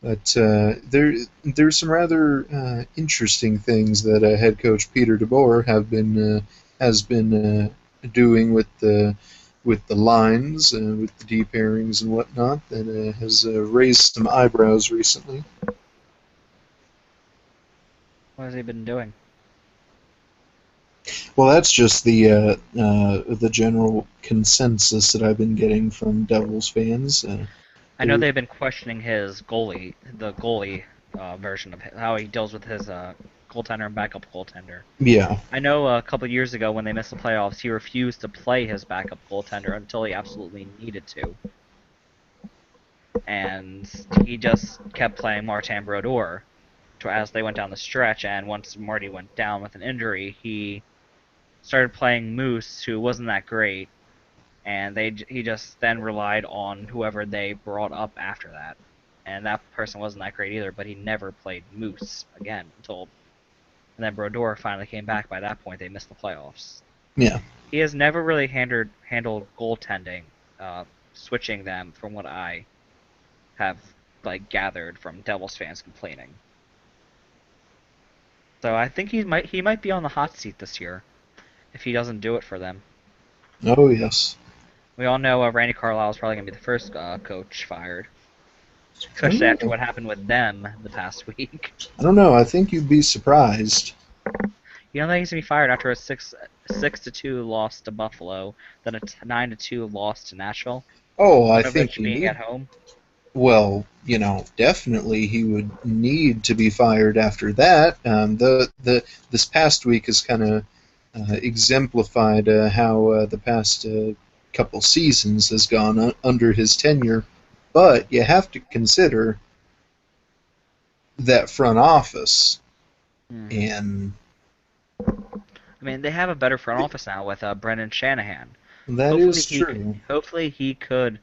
But there's some rather interesting things that head coach Peter DeBoer has been doing with the lines, with the deep pairings and whatnot, that has raised some eyebrows recently. What has he been doing? Well, that's just the general consensus that I've been getting from Devils fans. I know They're they've been questioning his goalie, the goalie version of how he deals with his goaltender and backup goaltender. Yeah, I know a couple years ago when they missed the playoffs, he refused to play his backup goaltender until he absolutely needed to, and he just kept playing Martin Brodeur as they went down the stretch. And once Marty went down with an injury, he started playing Moose, who wasn't that great, and he just then relied on whoever they brought up after that, and that person wasn't that great either. But he never played Moose again until, and then Brodeur finally came back. By that point, they missed the playoffs. yeah. He has never really handled goaltending, switching them from what I have gathered from Devils fans complaining. So I think he might be on the hot seat this year if he doesn't do it for them. Oh yes. We all know Randy Carlisle is probably gonna be the first coach fired, I don't especially after know. what happened with them the past week. I don't know. I think you'd be surprised. You don't think he's gonna be fired after a 6-2 loss to Buffalo, then a 9-2 loss to Nashville, Oh, I one of think which he being need. at home. Well, definitely he would need to be fired after that. The this past week has kind of exemplified how the past couple seasons has gone under his tenure. But you have to consider that front office, Hmm. and I mean, they have a better front office now with Brendan Shanahan. that Hopefully is he, true. hopefully he could.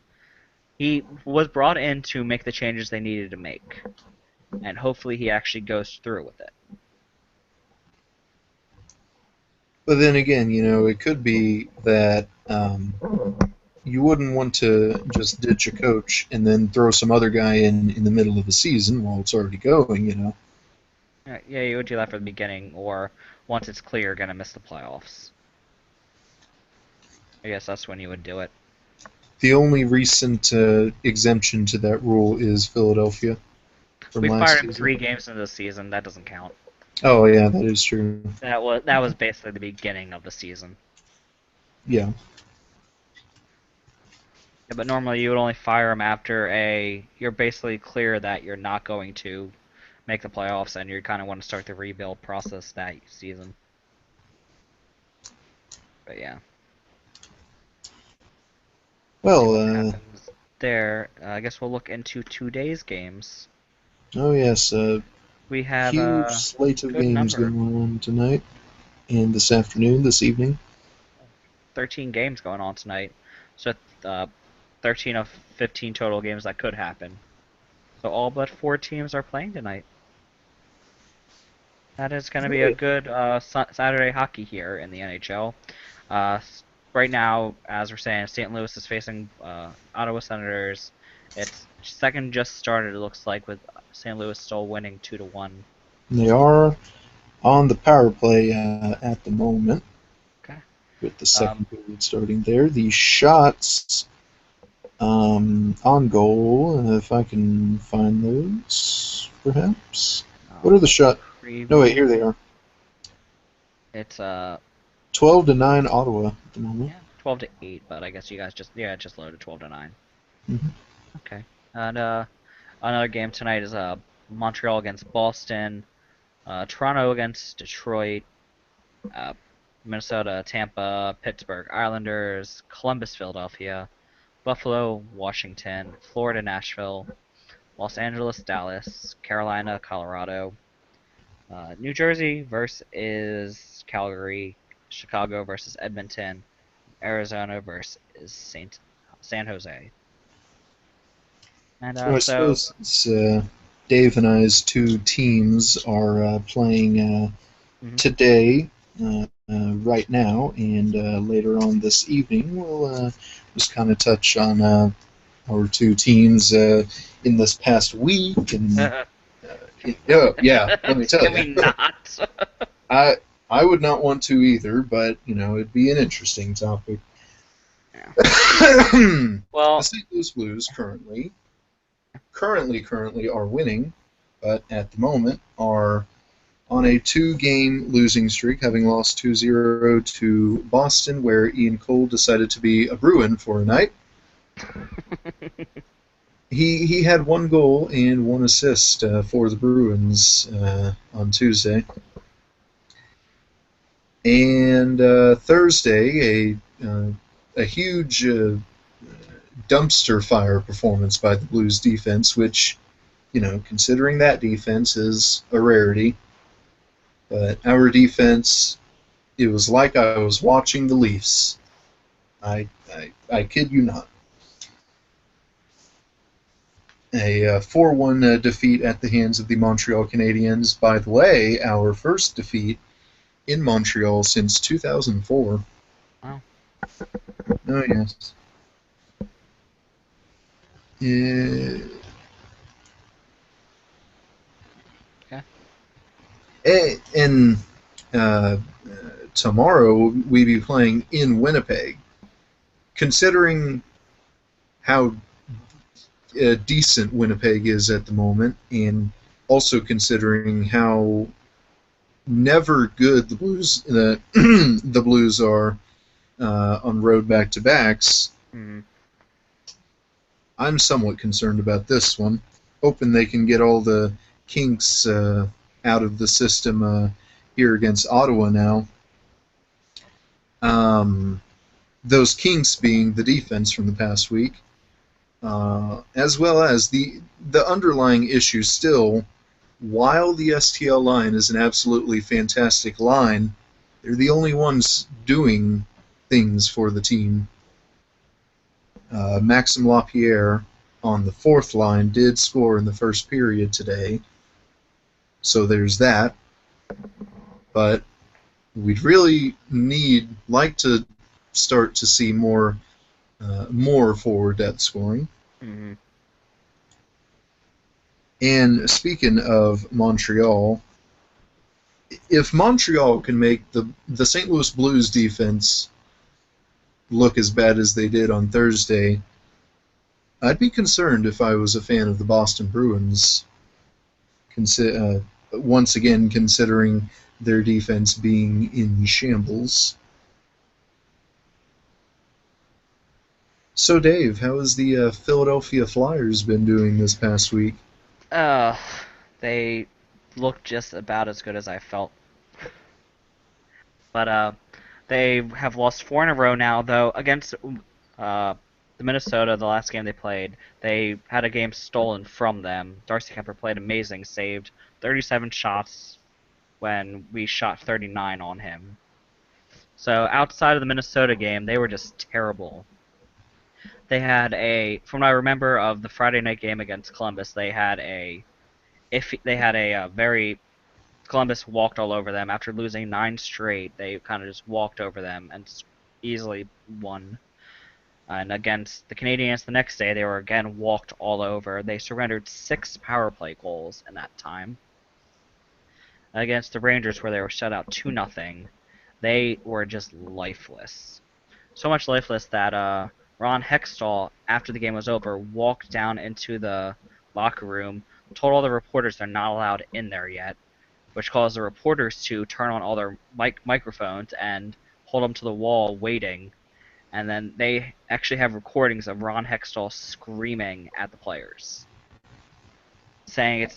He was brought in to make the changes they needed to make, and hopefully he actually goes through with it. But then again, it could be that you wouldn't want to just ditch a coach and then throw some other guy in the middle of the season while it's already going. Yeah, you would do that from the beginning, or once it's clear you're gonna miss the playoffs. I guess that's when you would do it. The only recent exemption to that rule is Philadelphia from We last fired him season. 3 games into the season. That doesn't count. Oh yeah, that is true. That was basically the beginning of the season. Yeah. Yeah, but normally you would only fire him after you're basically clear that you're not going to make the playoffs and you kind of want to start the rebuild process that season. But yeah, see Well, what happens there. I guess we'll look into today's games. oh yes, We have huge a slate of good games number, going on tonight and this afternoon, this evening. 13 games going on tonight. So 13 of 15 total games that could happen. So all but 4 teams are playing tonight. That is going to be a good Saturday hockey here in the NHL. Uh, right now, as we're saying, St. Louis is facing Ottawa Senators. It's second just started. It looks like with St. Louis still winning 2-1. They are on the power play at the moment, Okay. with the Um, second period starting there. The shots on goal, if I can find those, perhaps. What are the shot? No, wait, here preview. they are. It's 12-9 Ottawa at the moment. yeah, 12-8, but I guess you guys just loaded 12-9. Hmm. Okay. And another game tonight is Montreal against Boston, Toronto against Detroit, uh, Minnesota, Tampa, Pittsburgh Islanders, Columbus, Philadelphia, Buffalo, Washington, Florida, Nashville, Los Angeles, Dallas, Carolina, Colorado, New Jersey versus Calgary, Chicago versus Edmonton, Arizona versus San Jose. And So I suppose it's, Dave and I's two teams are playing mhm. today, right now, and later on this evening we'll just kind of touch on our two teams in this past week. And oh, yeah, let me tell Can you, we not? I I would not want to either, but it'd be an interesting topic. Yeah. The Well, St. Louis Blues currently are winning, but at the moment are on a two-game losing streak, having lost 2-0 to Boston, where Ian Cole decided to be a Bruin for a night. He had one goal and one assist for the Bruins on Tuesday. And Thursday, a huge dumpster fire performance by the Blues defense, which, considering that defense is a rarity. But our defense, it was like I was watching the Leafs. I kid you not. A 4-1 defeat at the hands of the Montreal Canadiens. By the way, our first defeat in Montreal since 2004. Wow. Oh, yes. Yeah. Okay. And tomorrow we be playing in Winnipeg. Considering how decent Winnipeg is at the moment, and also considering how never good the Blues the Blues are on road back-to-backs, I'm somewhat concerned about this one. Hoping they can get all the kinks out of the system here against Ottawa now. Those kinks being the defense from the past week, as well as the underlying issue still. While the STL line is an absolutely fantastic line, they're the only ones doing things for the team. Maxime Lapierre on the fourth line did score in the first period today, so there's that. But we'd really like to start to see more forward depth scoring. Mm-hmm. And speaking of Montreal, if Montreal can make the St. Louis Blues defense look as bad as they did on Thursday, I'd be concerned if I was a fan of the Boston Bruins, once again considering their defense being in shambles. So, Dave, how has the Philadelphia Flyers been doing this past week? They look just about as good as I felt. But they have lost 4 in a row now, though, against the Minnesota, the last game they played. They had a game stolen from them. Darcy Kemper played amazing, saved 37 shots when we shot 39 on him. So outside of the Minnesota game, they were just terrible. They had from what I remember of the Friday night game against Columbus, Columbus walked all over them. After losing 9 straight, they kind of just walked over them and easily won. And against the Canadiens the next day, they were again walked all over. They surrendered 6 power play goals in that time. Against the Rangers, where they were shut out 2-0, they were just lifeless. So much lifeless that Ron Hextall, after the game was over, walked down into the locker room, told all the reporters they're not allowed in there yet, which caused the reporters to turn on all their microphones and hold them to the wall waiting. And then they actually have recordings of Ron Hextall screaming at the players, saying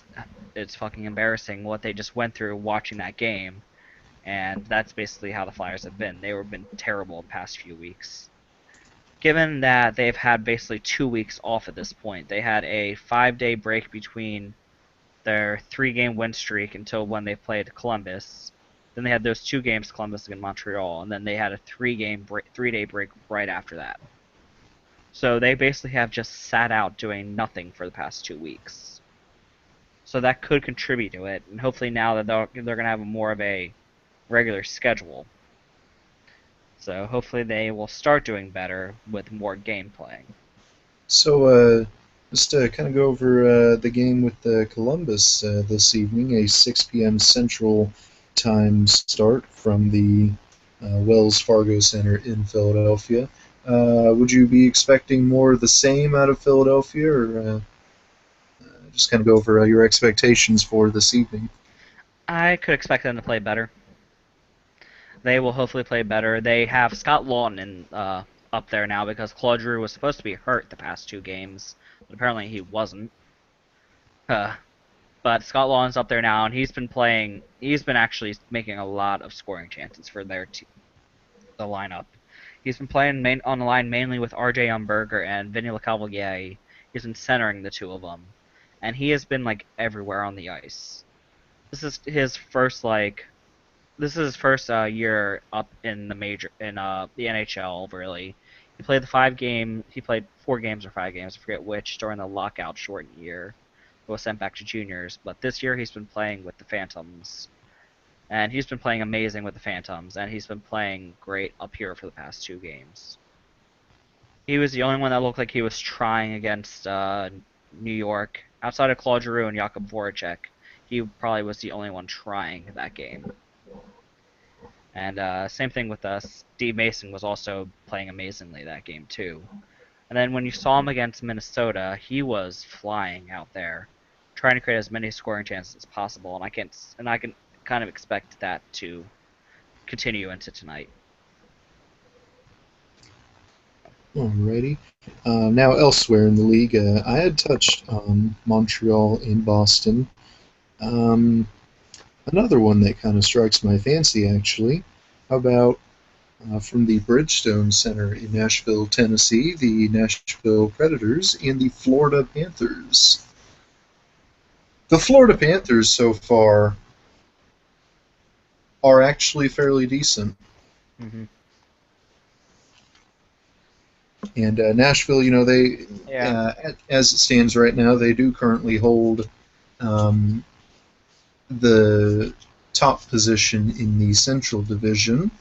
it's fucking embarrassing what they just went through watching that game. And that's basically how the Flyers have been. They've been terrible the past few weeks. Given that they've had basically 2 weeks off at this point, they had a 5-day break between their 3-game win streak until when they played Columbus. Then they had those 2 games, Columbus and Montreal, and then they had a 3-day break right after that. So they basically have just sat out doing nothing for the past 2 weeks. So that could contribute to it, and hopefully now that they're going to have more of a regular schedule. So hopefully they will start doing better with more game playing. So just to kind of go over the game with Columbus this evening, a 6 p.m. Central Time start from the Wells Fargo Center in Philadelphia. Would you be expecting more of the same out of Philadelphia, or just kind of go over your expectations for this evening? I could expect them to play better. They will hopefully play better. They have Scott Lawton up there now because Claude Giroux was supposed to be hurt the past 2 games, but apparently he wasn't. Uh, but Scott Lawton's up there now, and he's been playing. He's been actually making a lot of scoring chances for the lineup. He's been playing on the line mainly with R.J. Umberger and Vinny LeCavalier. He's been centering the two of them, and he has been like everywhere on the ice. This is his first year up in the NHL. Really, he played 4 games or 5 games, I forget which, during the lockout shortened year. Was sent back to juniors, but this year he's been playing with the Phantoms, and he's been playing amazing with the Phantoms, and he's been playing great up here for the past 2 games. He was the only one that looked like he was trying against New York. Outside of Claude Giroux and Jakub Voracek, he probably was the only one trying that game. And same thing with Steve Mason was also playing amazingly that game too. And then when you saw him against Minnesota, he was flying out there, trying to create as many scoring chances as possible. And I can kind of expect that to continue into tonight. Alrighty. Now elsewhere in the league, I had touched on Montreal and Boston. Another one that kind of strikes my fancy, actually. How about from the Bridgestone Center in Nashville, Tennessee, the Nashville Predators and the Florida Panthers. The Florida Panthers so far are actually fairly decent. Mm-hmm. And Nashville, they as it stands right now, they do currently hold the top position in the Central Division.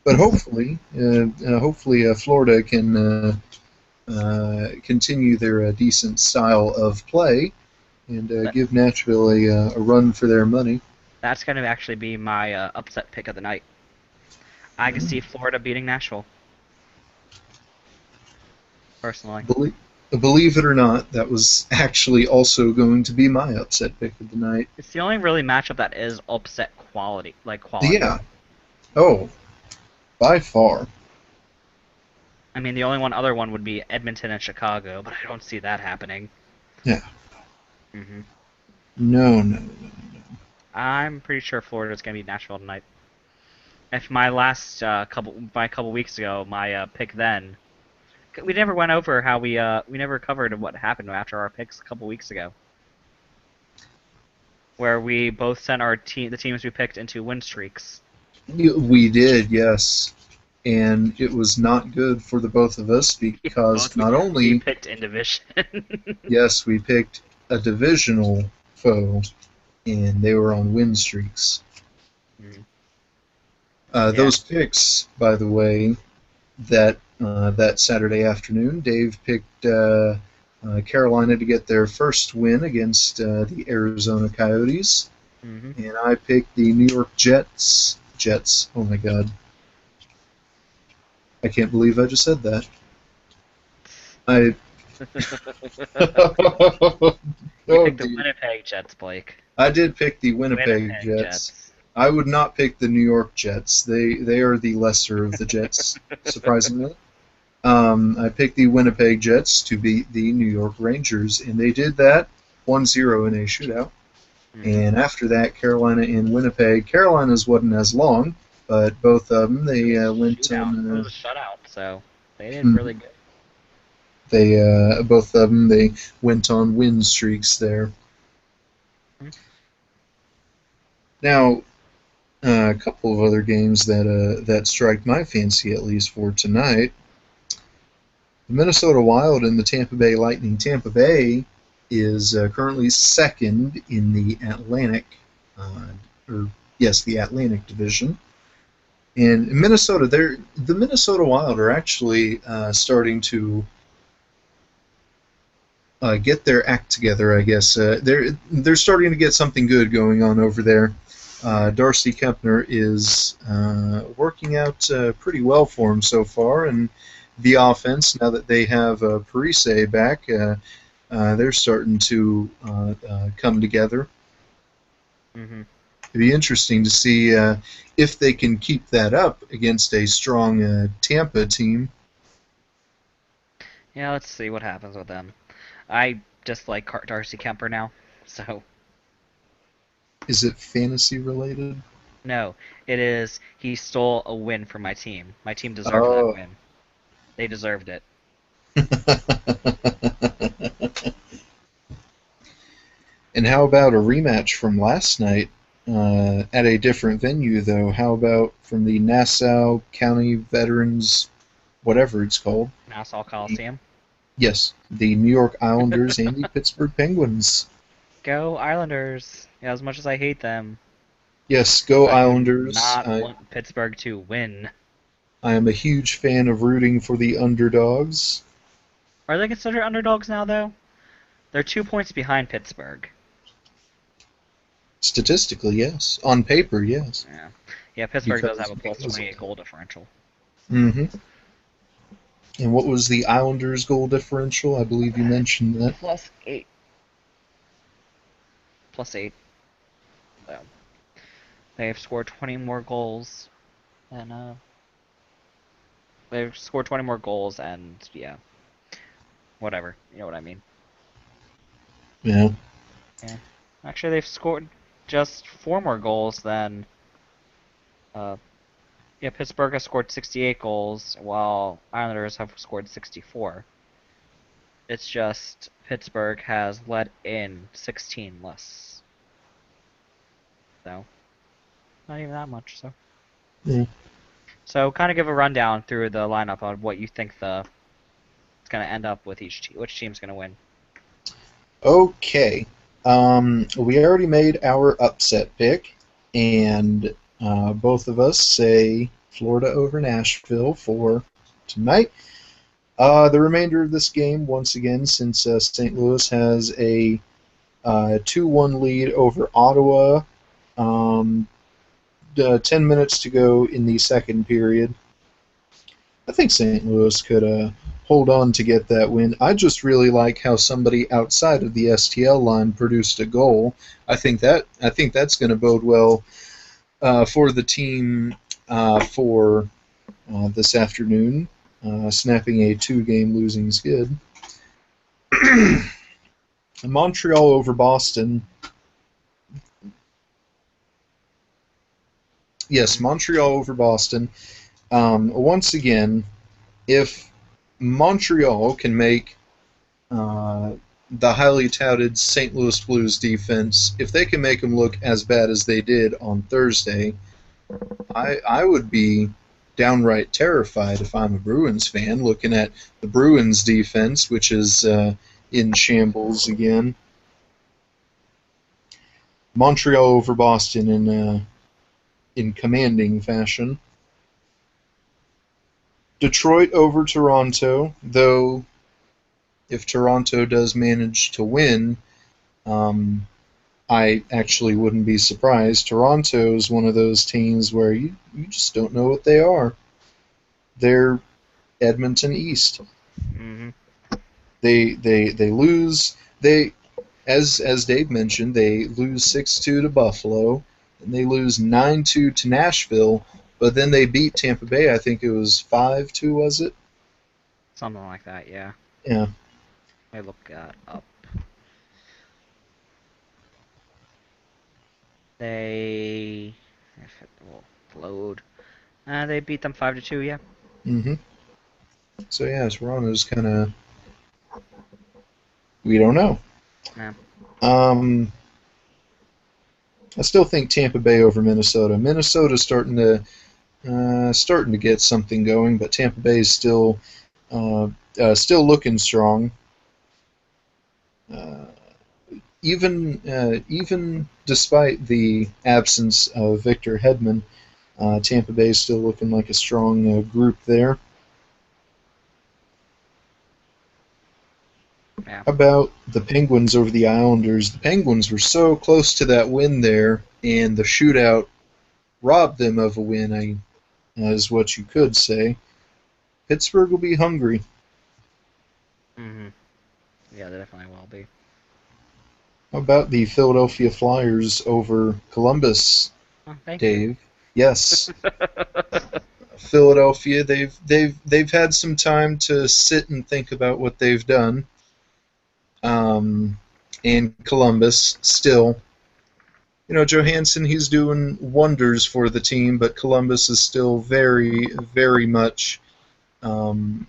But hopefully, Florida can continue their decent style of play and give Nashville a run for their money. That's going to actually be my upset pick of the night. I can see Florida beating Nashville. Personally. Believe it or not, that was actually also going to be my upset pick of the night. It's the only really matchup that is upset quality. Yeah. Oh, by far. I mean, the only other one would be Edmonton and Chicago, but I don't see that happening. Yeah. Mm-hmm. No. I'm pretty sure Florida's going to beat Nashville tonight. If my last couple weeks ago, my pick then, we never went over how we never covered what happened after our picks a couple weeks ago, where we both sent the teams we picked into win streaks. We did, yes, and it was not good for the both of us because not only we picked in division. Yes, we picked a divisional foe, and they were on win streaks. Mm. Those picks, by the way, that Saturday afternoon, Dave picked Carolina to get their first win against the Arizona Coyotes, and I picked the New York Jets. Oh my God. I can't believe I just said that. You picked the Winnipeg Jets, Blake. I did pick the Winnipeg Jets. I would not pick the New York Jets. They are the lesser of the Jets, surprisingly. I picked the Winnipeg Jets to beat the New York Rangers, and they did that 1-0 in a shootout. And after that, Carolina and Winnipeg. Carolina's wasn't as long, but both of them, they went on... It was a shutout, so they did really good. Both of them, they went on win streaks there. Now, a couple of other games that strike my fancy, at least for tonight. The Minnesota Wild and the Tampa Bay Lightning. Tampa Bay is currently second in the Atlantic, the Atlantic Division. And in Minnesota, the Minnesota Wild are actually starting to get their act together, I guess. They're starting to get something good going on over there. Darcy Kempner is working out pretty well for him so far, and the offense, now that they have Parise back, they're starting to come together. Hmm. It'd be interesting to see if they can keep that up against a strong Tampa team. Yeah, let's see what happens with them. I just like Darcy Kemper now, so Is it fantasy related? no, it is. He stole a win from my team. My team deserved that Oh. win. They deserved it. And how about a rematch from last night at a different venue, though? How about from the Nassau County Veterans, whatever it's called? Nassau The, Coliseum. yes, the New York Islanders and the Pittsburgh Penguins. Go Islanders! Yeah, as much as I hate them, Yes, go I do Islanders. not want Pittsburgh to win. I am a huge fan of rooting for the underdogs. Are they considered underdogs now, though? They're 2 points behind Pittsburgh. Statistically, yes. On paper, yes. Yeah, yeah. Pittsburgh does have a plus 28 goal differential. Mm-hmm. And what was the Islanders' goal differential? I believe you mentioned that. Plus 8. Plus 8. So they've scored 20 more goals than they've scored 20 more goals, and yeah, whatever. You know what I mean? Yeah. Yeah. Actually, they've scored just 4 more goals than uh yeah. Pittsburgh has scored 68 goals, while Islanders have scored 64. It's just Pittsburgh has let in 16 less. So not even that much. Yeah. So kind of give a rundown through the lineup on what you think it's gonna end up with each team. Which team's gonna win? Okay. We already made our upset pick, and both of us say Florida over Nashville for tonight. The remainder of this game, once again, since St. Louis has a 2-1 lead over Ottawa, um, 10 minutes to go in the second period. I think St. Louis could hold on to get that win. I just really like how somebody outside of the STL line produced a goal. I think that's going to bode well for the team for this afternoon, snapping a 2-game losing skid. Montreal over Boston. Yes, Montreal over Boston. Once again, if Montreal can make uh, the highly touted St. Louis Blues defense, if they can make them look as bad as they did on Thursday, I would be downright terrified if I'm a Bruins fan looking at the Bruins defense, which is in shambles again. Montreal over Boston in commanding fashion. Detroit over Toronto, though if Toronto does manage to win, um, I actually wouldn't be surprised. Toronto is one of those teams where you just don't know what they are. They're Edmonton East. Hmm. They lose. They as Dave mentioned, they lose 6-2 to Buffalo, and they lose 9-2 to Nashville. But then they beat Tampa Bay. I think it was 5-2. Was it? Something like that. Yeah. Yeah. Let me look that up. They if it will load. They beat them 5-2. Yeah. Hmm. So yeah, Toronto's kind of we don't know. Yeah. Um, I still think Tampa Bay over Minnesota. Minnesota's starting to get something going, but Tampa Bay is uh, still looking strong. Uh, even despite the absence of Victor Hedman, Tampa Bay is still looking like a strong group there. Yeah. How about the Penguins over the Islanders? The Penguins were so close to that win there, and the shootout robbed them of a win, is what you could say. Pittsburgh will be hungry. Hmm. Yeah, they definitely will be. How about the Philadelphia Flyers over Columbus, Oh, thank you. Dave? Yes, Philadelphia. They've had some time to sit and think about what they've done. Um, and Columbus still, Johansson, he's doing wonders for the team, but Columbus is still very, very much um,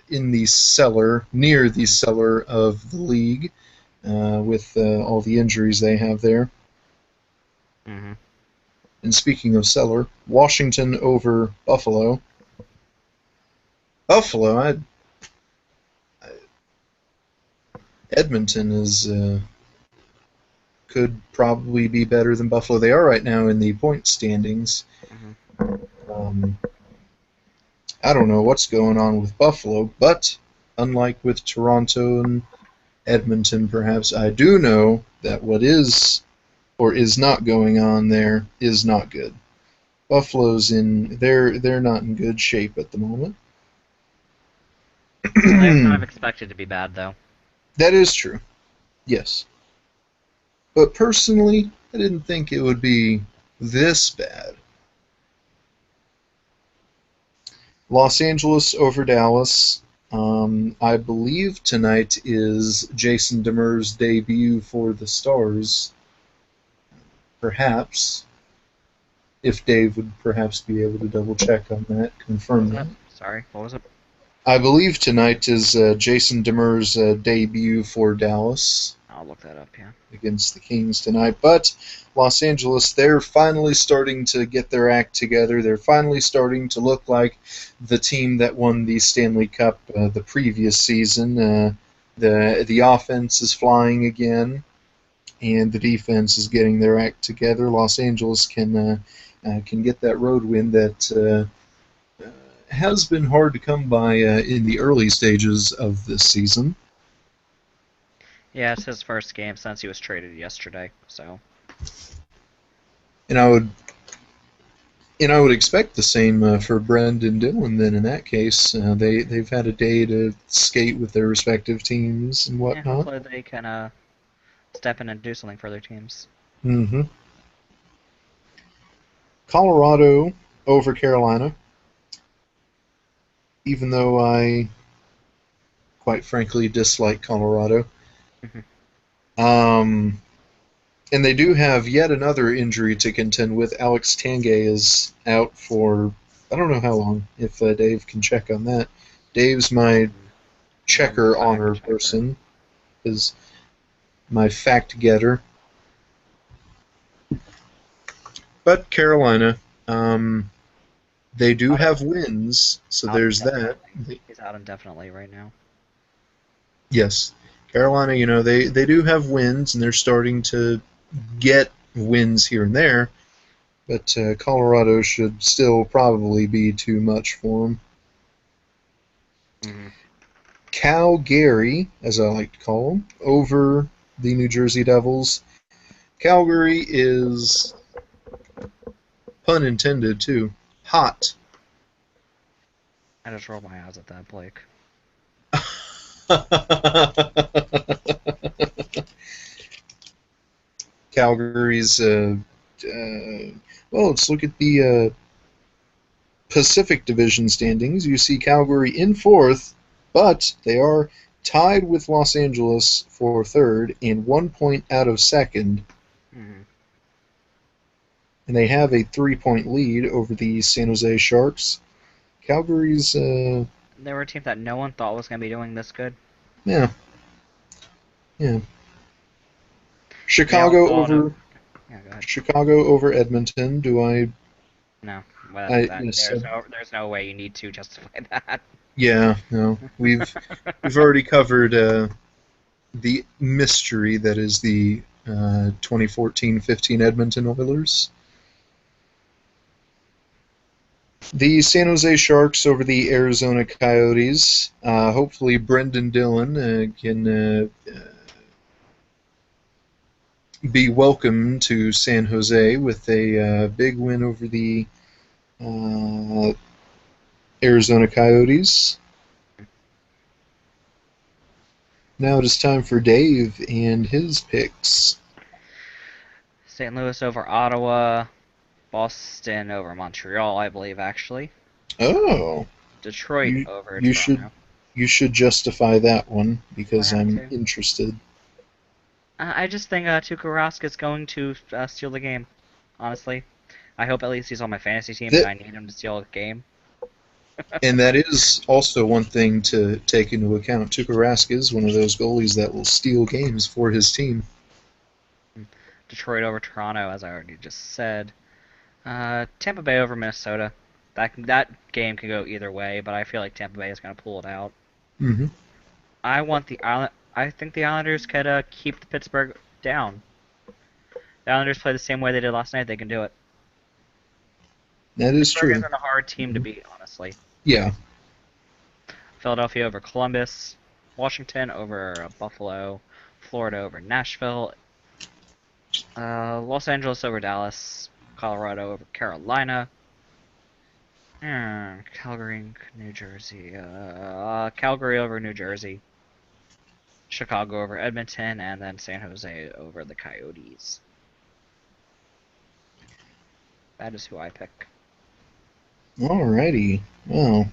in the cellar, near the cellar of the league, with all the injuries they have there. Hmm. And speaking of cellar, Washington over Buffalo. Buffalo, Edmonton is could probably be better than Buffalo. They are right now in the point standings. Hmm. Um, I don't know what's going on with Buffalo, but unlike with Toronto and Edmonton, perhaps, I do know that what is or is not going on there is not good. Buffalo's they're not in good shape at the moment. Well, they were kind of expected to be bad, though. That is true. Yes. But personally, I didn't think it would be this bad. Los Angeles over Dallas. I believe tonight is Jason Demers' debut for the Stars. Perhaps, if Dave would perhaps be able to double check on that, What was confirm that. that? Sorry, what was it? I believe tonight is Jason Demers' debut for Dallas I'll look that up, yeah. against the Kings tonight. But Los Angeles, they're finally starting to get their act together. They're finally starting to look like the team that won the Stanley Cup the previous season. The offense is flying again, and the defense is getting their act together. Los Angeles can get that road win that has been hard to come by in the early stages of this season. Yeah, it's his first game since he was traded yesterday, so. And I would expect the same for Brendan Dillon. Then in that case, they've had a day to skate with their respective teams and Yeah, whatnot. hopefully they can step in and do something for their teams. hmm Colorado over Carolina, even though I quite frankly dislike Colorado. Mhm. Um, and they do have yet another injury to contend with. Alex Tanguay is out for I don't know how long. If Dave can check on that, Dave's my I'm the checker fact honor checker. person, is my fact getter. But Carolina, they do Out in, have wins, so out there's that. indefinitely. He's out indefinitely right now. Yes, Carolina, they do have wins, and they're starting to get wins here and there. But Colorado should still probably be too much for them. Hmm. Calgary, as I like to call them, over the New Jersey Devils. Calgary is, pun intended, too, hot. I just rolled my eyes at that, Blake. Calgary's, well, let's look at the Pacific Division standings. You see Calgary in fourth, but they are tied with Los Angeles for third and 1 point out of second. Hmm. And they have a 3 point lead over the San Jose Sharks. Calgary's, They were a team that no one thought was going to be doing this good. yeah, yeah. They all Chicago thought of. over Yeah, go ahead. Chicago over Edmonton. No, well, I that yes, there's no way you need to justify that. yeah, no. We've already covered the mystery that is the 2014-15 Edmonton Oilers. The San Jose Sharks over the Arizona Coyotes. Hopefully, Brendan Dillon can be welcome to San Jose with a big win over the uh, Arizona Coyotes. Now it is time for Dave and his picks. St. Louis over Ottawa, Boston over Montreal, I believe actually. Oh, Detroit you over you should Toronto. you should justify that one I because have I'm to. interested. I just think Tuukka Rask is going to steal the game. Honestly, I hope at least he's on my fantasy team, and That I need him to steal the game. and that is also one thing to take into account. Tuukka Rask is one of those goalies that will steal games for his team. Detroit over Toronto, as I already just said. Tampa Bay over Minnesota. That game could go either way, but I feel like Tampa Bay is going to pull it out. Hmm. I want the Island. I think the Islanders could keep the Pittsburgh down. The Islanders play the same way they did last night. They can do it. That is Pittsburgh true. isn't a hard team to Mhm. beat, honestly. Yeah. Philadelphia over Columbus, Washington over Buffalo, Florida over Nashville, Los Angeles over Dallas, Colorado over Carolina, Calgary, New Jersey, Calgary over New Jersey, Chicago over Edmonton, and then San Jose over the Coyotes. That is who I pick. Alrighty. Well,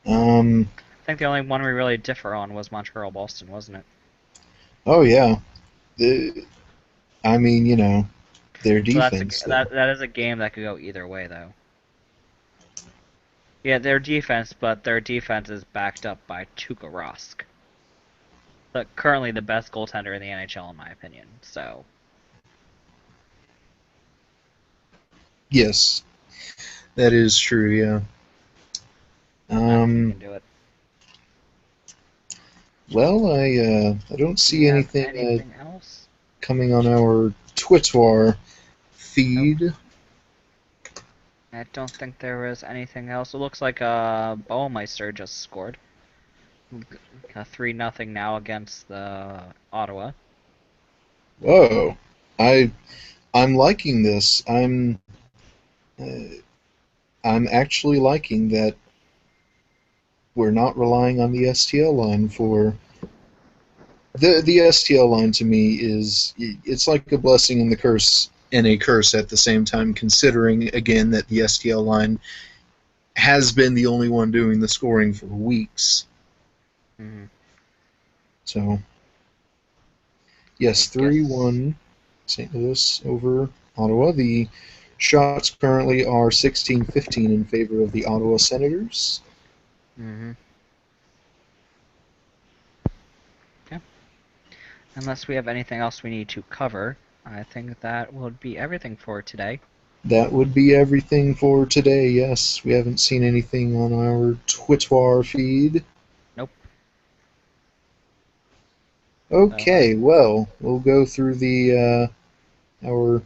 um, I think the only one we really differ on was Montreal Boston, wasn't it? oh yeah. The, I mean, their So defense though. that is a game that could go either way, though. Yeah, their defense, but their defense is backed up by Tuukka Rask, currently the best goaltender in the NHL, in my opinion. So Yes, that is true. Yeah. I think he Um, can do it. well, I don't Do we see have anything anything else? coming on our Twitter Nope. feed. I don't think there was anything else. It looks like Baumeister just scored. 3-0 now against the Ottawa. Whoa, I I'm liking this. Uh, I'm actually liking that we're not relying on the STL line for the STL line. To me, is it's like a blessing and the curse and a curse at the same time. Considering again that the STL line has been the only one doing the scoring for weeks. Hmm. So yes, I three guess. one St. Louis over Ottawa. The shots currently are 16-15 in favor of the Ottawa Senators. Hmm. Yeah. Unless we have anything else we need to cover, I think that would be everything for today. That would be everything for today. Yes, we haven't seen anything on our Twitter feed. Nope. Okay, well, we'll go through the our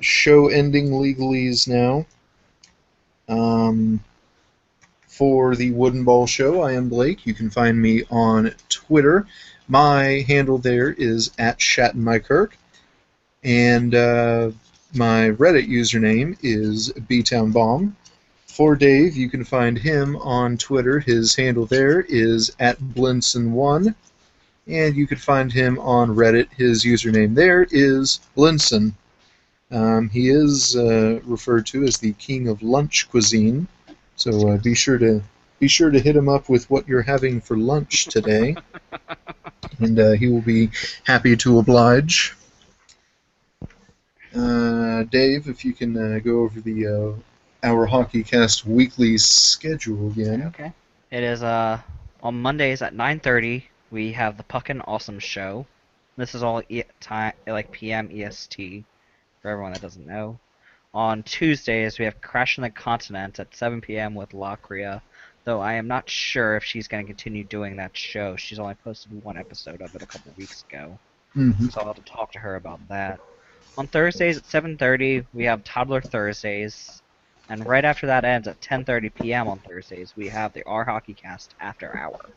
show-ending legalese now. Um, for the Wooden Ball Show, I am Blake. You can find me on Twitter. My handle there is at ShattenMyKirk, and my Reddit username is BTownBomb. For Dave, you can find him on Twitter. His handle there is at Blinson1, and you can find him on Reddit. His username there is Blinson. He is referred to as the king of lunch cuisine, so be sure to hit him up with what you're having for lunch today, and he will be happy to oblige. Dave, if you can go over the our HockeyCast weekly schedule again. Okay. It is on Mondays at 9:30 we have the Puckin' Awesome Show. This is all time like PM EST for everyone that doesn't know. On Tuesdays we have Crash in the Continent at 7 p.m. with Lakria, though I am not sure if she's going to continue doing that show. She's only posted one episode of it a couple weeks ago, Mm-hmm. so I'll have to talk to her about that. On Thursdays at 7:30 we have Toddler Thursdays. And right after that ends at 10:30 p.m. on Thursdays, we have the Our Hockey Cast After Hour.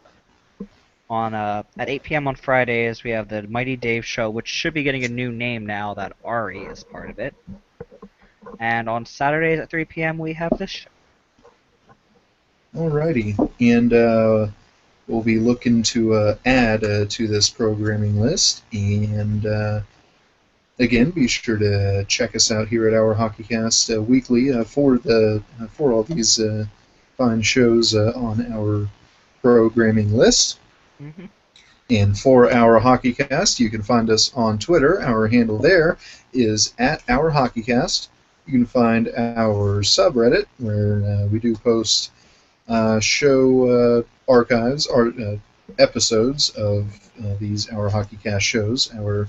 On at 8 p.m. on Fridays, we have the Mighty Dave Show, which should be getting a new name now that Ari is part of it. And on Saturdays at 3 p.m. we have this show. Alrighty, and we'll be looking to add to this programming list. And again, be sure to check us out here at Our HockeyCast weekly for all these fine shows on our programming list. Mm-hmm. And for Our HockeyCast, you can find us on Twitter. Our handle there is at Our HockeyCast. You can find our subreddit, where we do post show archives, episodes of these Our HockeyCast shows. Our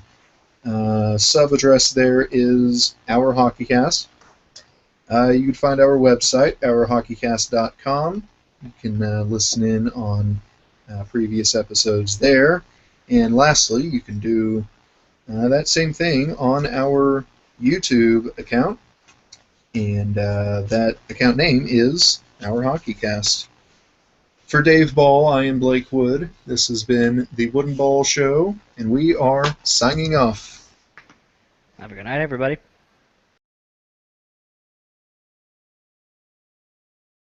sub address there is Our HockeyCast. You can find our website, ourhockeycast.com. You can listen in on previous episodes there. And lastly, you can do that same thing on our YouTube account. And that account name is Our HockeyCast. For Dave Ball, I am Blake Wood. This has been the Wooden Ball Show, and we are signing off. Have a good night, everybody.